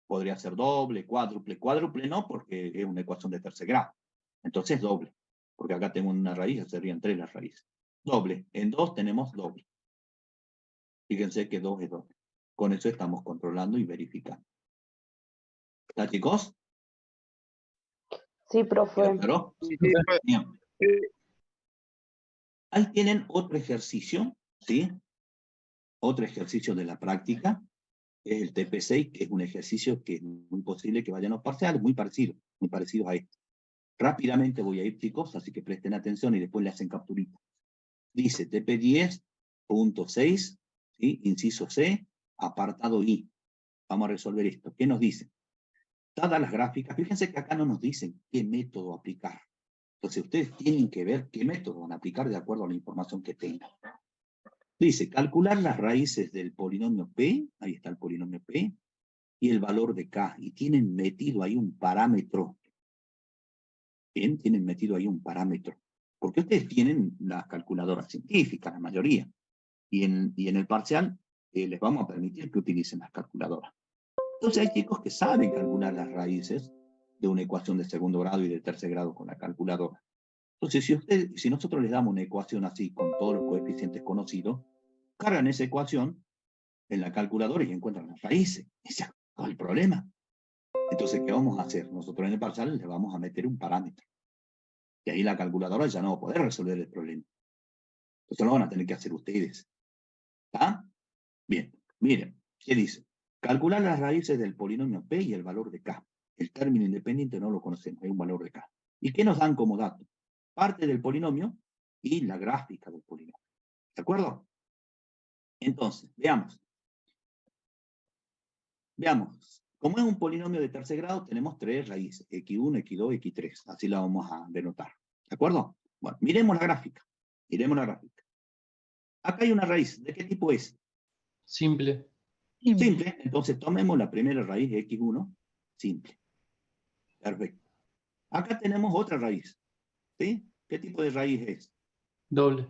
Podría ser doble, cuádruple. Cuádruple no, porque es una ecuación de tercer grado. Entonces doble, porque acá tengo una raíz, serían 3 las raíces. Doble, en 2 tenemos doble. Fíjense que 2 es doble. Con eso estamos controlando y verificando. ¿Está, chicos? Sí, profe. ¿Claro? Sí, Bien. Ahí tienen otro ejercicio, ¿sí? Otro ejercicio de la práctica, es el TP6, que es un ejercicio que es muy posible que vayan a los parciales, muy parecidos a este. Rápidamente voy a ir, chicos, así que presten atención y después le hacen capturita. Dice TP10.6, ¿sí? Inciso C, apartado I. Vamos a resolver esto. ¿Qué nos dice? Dadas las gráficas, fíjense que acá no nos dicen qué método aplicar. Entonces ustedes tienen que ver qué método van a aplicar de acuerdo a la información que tengan. Dice, calcular las raíces del polinomio P, ahí está el polinomio P, y el valor de K, y tienen metido ahí un parámetro. Bien, tienen metido ahí un parámetro. Porque ustedes tienen las calculadoras científicas, la mayoría, y en el parcial les vamos a permitir que utilicen las calculadoras. Entonces hay chicos que saben calcular las raíces de una ecuación de segundo grado y de tercer grado con la calculadora. Entonces, si nosotros les damos una ecuación así, con todos los coeficientes conocidos, cargan esa ecuación en la calculadora y encuentran las raíces. Ese es el problema. Entonces, ¿qué vamos a hacer? Nosotros en el parcial le vamos a meter un parámetro. Y ahí la calculadora ya no va a poder resolver el problema. Entonces lo van a tener que hacer ustedes. ¿Está? Bien, miren, ¿qué dice? Calcular las raíces del polinomio P y el valor de K. El término independiente no lo conocemos, es un valor de K. ¿Y qué nos dan como dato? Parte del polinomio y la gráfica del polinomio. ¿De acuerdo? Entonces, veamos. Veamos. Como es un polinomio de tercer grado, tenemos 3 raíces, x1, x2, x3. Así la vamos a denotar. ¿De acuerdo? Bueno, miremos la gráfica. Miremos la gráfica. Acá hay una raíz. ¿De qué tipo es? Simple. Simple. Entonces tomemos la primera raíz de x1, simple. Perfecto. Acá tenemos otra raíz. ¿Sí? ¿Qué tipo de raíz es? Doble.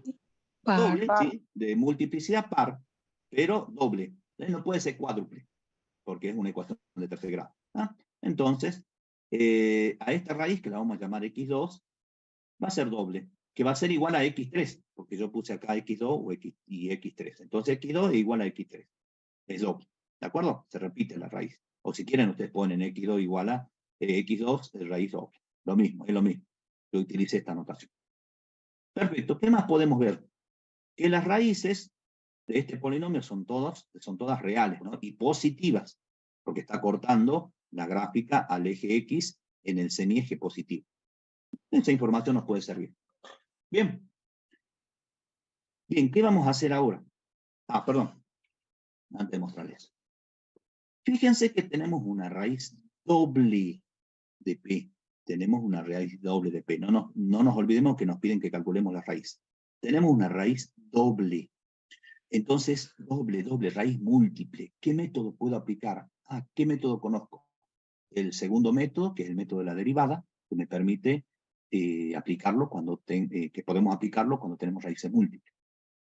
Doble, Par. sí, de multiplicidad par, pero doble. No puede ser cuádruple, porque es una ecuación de tercer grado. ¿Ah? Entonces, a esta raíz, que la vamos a llamar x2, va a ser doble, que va a ser igual a x3, porque yo puse acá x2 y x3. Entonces x2 es igual a x3. Es doble. ¿De acuerdo? Se repite la raíz. O si quieren, ustedes ponen x2 igual a x2, es raíz doble. Lo mismo, es lo mismo. Yo utilicé esta notación. Perfecto. ¿Qué más podemos ver? Que las raíces de este polinomio son todas reales, ¿no? Y positivas, porque está cortando la gráfica al eje X en el semieje positivo. Esa información nos puede servir. Bien. Bien, ¿qué vamos a hacer ahora? Ah, perdón. Antes de mostrarles. Fíjense que tenemos una raíz doble de P. Tenemos una raíz doble de P. No nos olvidemos que nos piden que calculemos la raíz. Tenemos una raíz doble. Entonces, doble, raíz múltiple. ¿Qué método puedo aplicar? Ah, ¿qué método conozco? El segundo método, que es el método de la derivada, que me permite aplicarlo que podemos aplicarlo cuando tenemos raíces múltiples.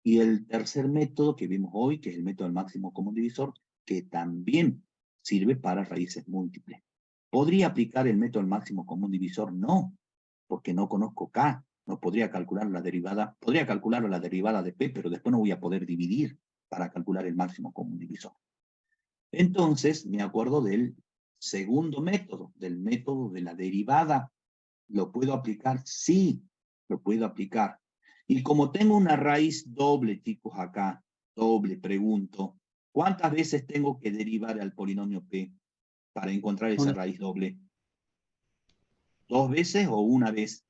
Y el tercer método que vimos hoy, que es el método del máximo común divisor, que también sirve para raíces múltiples. ¿Podría aplicar el método del máximo común divisor? No, porque no conozco K. No podría calcular la derivada. Podría calcular la derivada de P, pero después no voy a poder dividir para calcular el máximo común divisor. Entonces, me acuerdo del segundo método, del método de la derivada. ¿Lo puedo aplicar? Sí, lo puedo aplicar. Y como tengo una raíz doble, chicos, acá, doble, pregunto, ¿cuántas veces tengo que derivar al polinomio P para encontrar esa Una. raíz doble? ¿2 veces o una vez?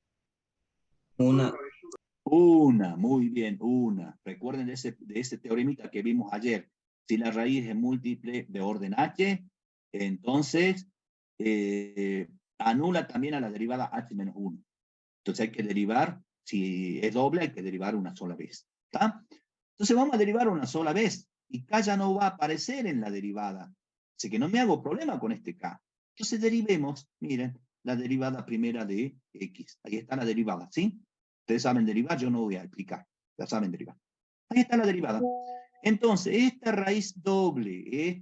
Una. Una, muy bien, una. Recuerden de ese teoremita que vimos ayer. Si la raíz es múltiple de orden H, entonces anula también a la derivada H menos 1. Entonces hay que derivar, si es doble, hay que derivar una sola vez. ¿Está? Entonces vamos a derivar una sola vez. Y K ya no va a aparecer en la derivada. Así que no me hago problema con este K. Entonces derivemos, miren, la derivada primera de X. Ahí está la derivada, ¿sí? Ustedes saben derivar, yo no voy a explicar. Ya saben derivar. Ahí está la derivada. Entonces, esta raíz doble,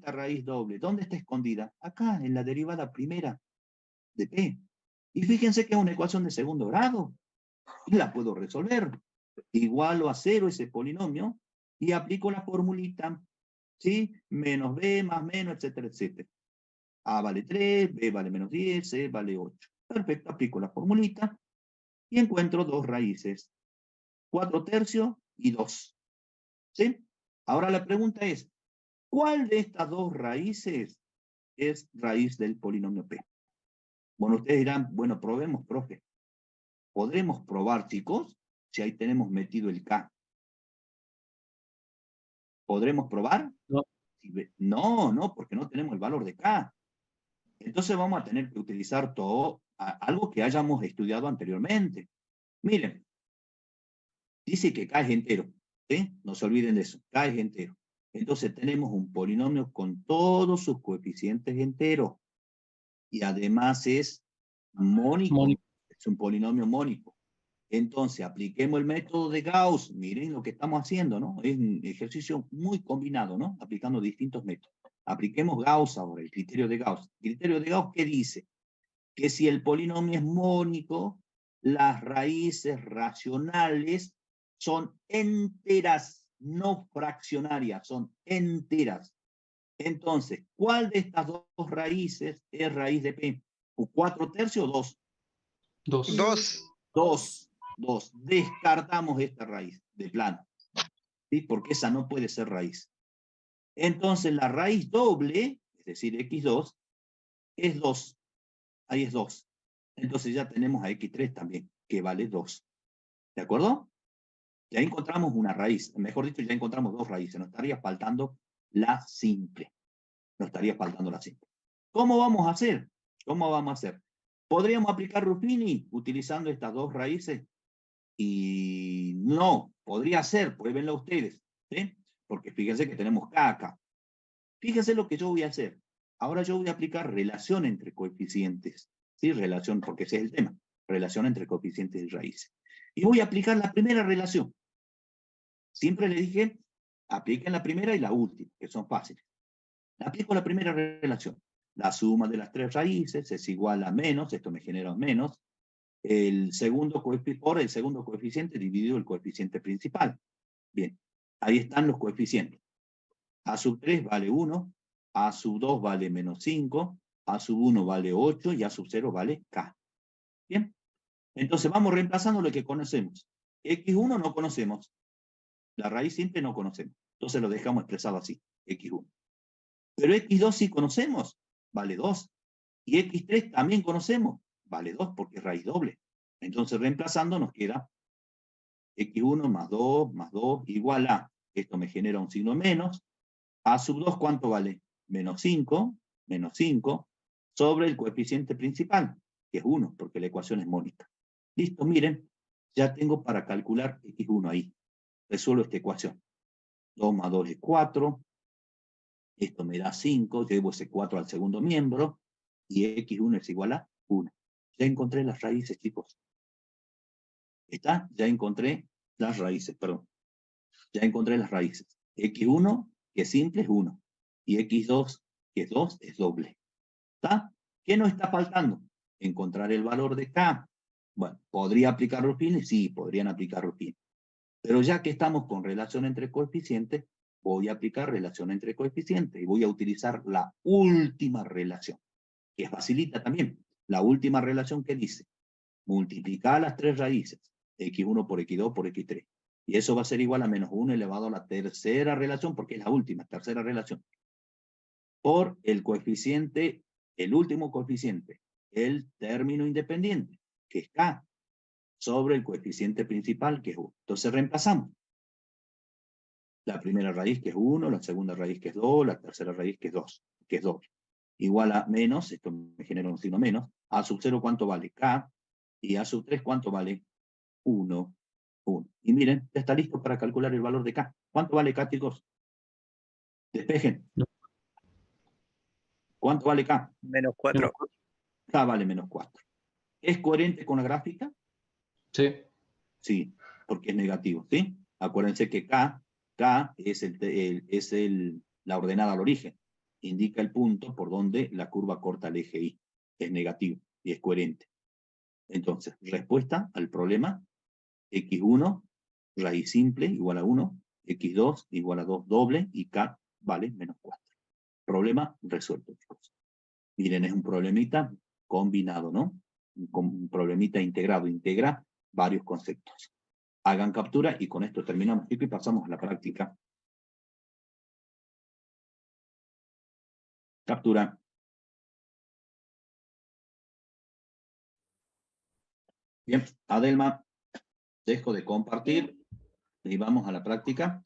¿dónde está escondida? Acá, en la derivada primera de P. Y fíjense que es una ecuación de segundo grado. Y la puedo resolver. Igualo a 0 ese polinomio y aplico la formulita, ¿sí? Menos B más menos, etcétera, etcétera. A vale 3, B vale menos 10, C vale 8. Perfecto, aplico la formulita y encuentro dos raíces. 4/3 y 2. ¿Sí? Ahora la pregunta es, ¿cuál de estas dos raíces es raíz del polinomio P? Bueno, ustedes dirán, bueno, probemos, profe. ¿Podremos probar, chicos? Si ahí tenemos metido el K. ¿Podremos probar? No. No, porque no tenemos el valor de K. Entonces vamos a tener que utilizar algo que hayamos estudiado anteriormente. Miren, dice que K es entero. ¿Sí? No se olviden de eso. K es entero. Entonces tenemos un polinomio con todos sus coeficientes enteros. Y además es mónico. Es un polinomio mónico. Entonces, apliquemos el método de Gauss. Miren lo que estamos haciendo, ¿no? Es un ejercicio muy combinado, ¿no? Aplicando distintos métodos. Apliquemos Gauss ahora, el criterio de Gauss. ¿El criterio de Gauss qué dice? Que si el polinomio es mónico, las raíces racionales son enteras, no fraccionarias, son enteras. Entonces, ¿cuál de estas dos raíces es raíz de P? ¿4/3 o 2? 2. 2. 2. Descartamos esta raíz de plano. ¿sí? Porque esa no puede ser raíz. Entonces la raíz doble, es decir, x2, es 2. Ahí es 2. Entonces ya tenemos a x3 también, que vale 2. ¿De acuerdo? Ya encontramos una raíz. Mejor dicho, ya encontramos dos raíces. Nos estaría faltando la simple. Nos estaría faltando la simple. ¿Cómo vamos a hacer? ¿Cómo vamos a hacer? ¿Podríamos aplicar Ruffini utilizando estas dos raíces? Y no, podría ser, pruébenlo ustedes, ¿sí? Porque fíjense que tenemos K acá. Fíjense lo que yo voy a hacer. Ahora yo voy a aplicar relación entre coeficientes, ¿sí? Relación, porque ese es el tema. Relación entre coeficientes y raíces. Y voy a aplicar la primera relación. Siempre le dije, apliquen la primera y la última, que son fáciles. Aplico la primera relación. La suma de las tres raíces es igual a menos, esto me genera un menos, por el segundo coeficiente dividido el coeficiente principal. Bien, ahí están los coeficientes. A sub 3 vale 1, A sub 2 vale menos 5, A sub 1 vale 8 y A sub 0 vale K. Bien, entonces vamos reemplazando lo que conocemos. X1 no conocemos. La raíz simple no conocemos. Entonces lo dejamos expresado así, X1. Pero X2 sí conocemos, vale 2. Y X3 también conocemos, vale 2 porque es raíz doble. Entonces reemplazando nos queda X1 más 2 igual a, esto me genera un signo menos, A sub 2 ¿cuánto vale? Menos 5, sobre el coeficiente principal, que es 1, porque la ecuación es mónica. Listo, miren, ya tengo para calcular X1 ahí. Resuelvo esta ecuación. 2 más 2 es 4. Esto me da 5. Llevo ese 4 al segundo miembro. Y X1 es igual a 1. Ya encontré las raíces, chicos. ¿Está? Ya encontré las raíces, perdón. Ya encontré las raíces. X1, que es simple, es 1. Y X2, que es 2, es doble. ¿Está? ¿Qué nos está faltando? Encontrar el valor de K. Bueno, ¿podría aplicar Ruffini? Sí, podrían aplicar Ruffini. Pero ya que estamos con relación entre coeficientes, voy a aplicar relación entre coeficientes y voy a utilizar la última relación, que facilita también. La última relación que dice, multiplicar las tres raíces, x1 por x2 por x3. Y eso va a ser igual a menos 1 elevado a la tercera relación, porque es la última, tercera relación. Por el coeficiente, el último coeficiente, el término independiente, que es K, sobre el coeficiente principal, que es 1. Entonces reemplazamos. La primera raíz, que es 1, la segunda raíz, que es 2, la tercera raíz, que es 2, que es 2. Igual a menos, esto me genera un signo menos, A sub 0, ¿cuánto vale? K, y A sub 3, ¿cuánto vale? 1, 1. Y miren, ya está listo para calcular el valor de K. ¿Cuánto vale K, chicos? Despejen. ¿Cuánto vale K? Menos 4. K vale menos 4. ¿Es coherente con la gráfica? Sí. Sí, porque es negativo, ¿sí? Acuérdense que K es la ordenada al origen. Indica el punto por donde la curva corta el eje Y. Es negativo y es coherente. Entonces, respuesta al problema, X1, raíz simple, igual a 1, X2, igual a 2 doble, y K vale menos 4. Problema resuelto, chicos. Miren, es un problemita combinado, ¿no? Un problemita integrado, integra varios conceptos. Hagan captura y con esto terminamos, chicos, y pasamos a la práctica. Captura. Bien, Adelma, dejo de compartir y vamos a la práctica.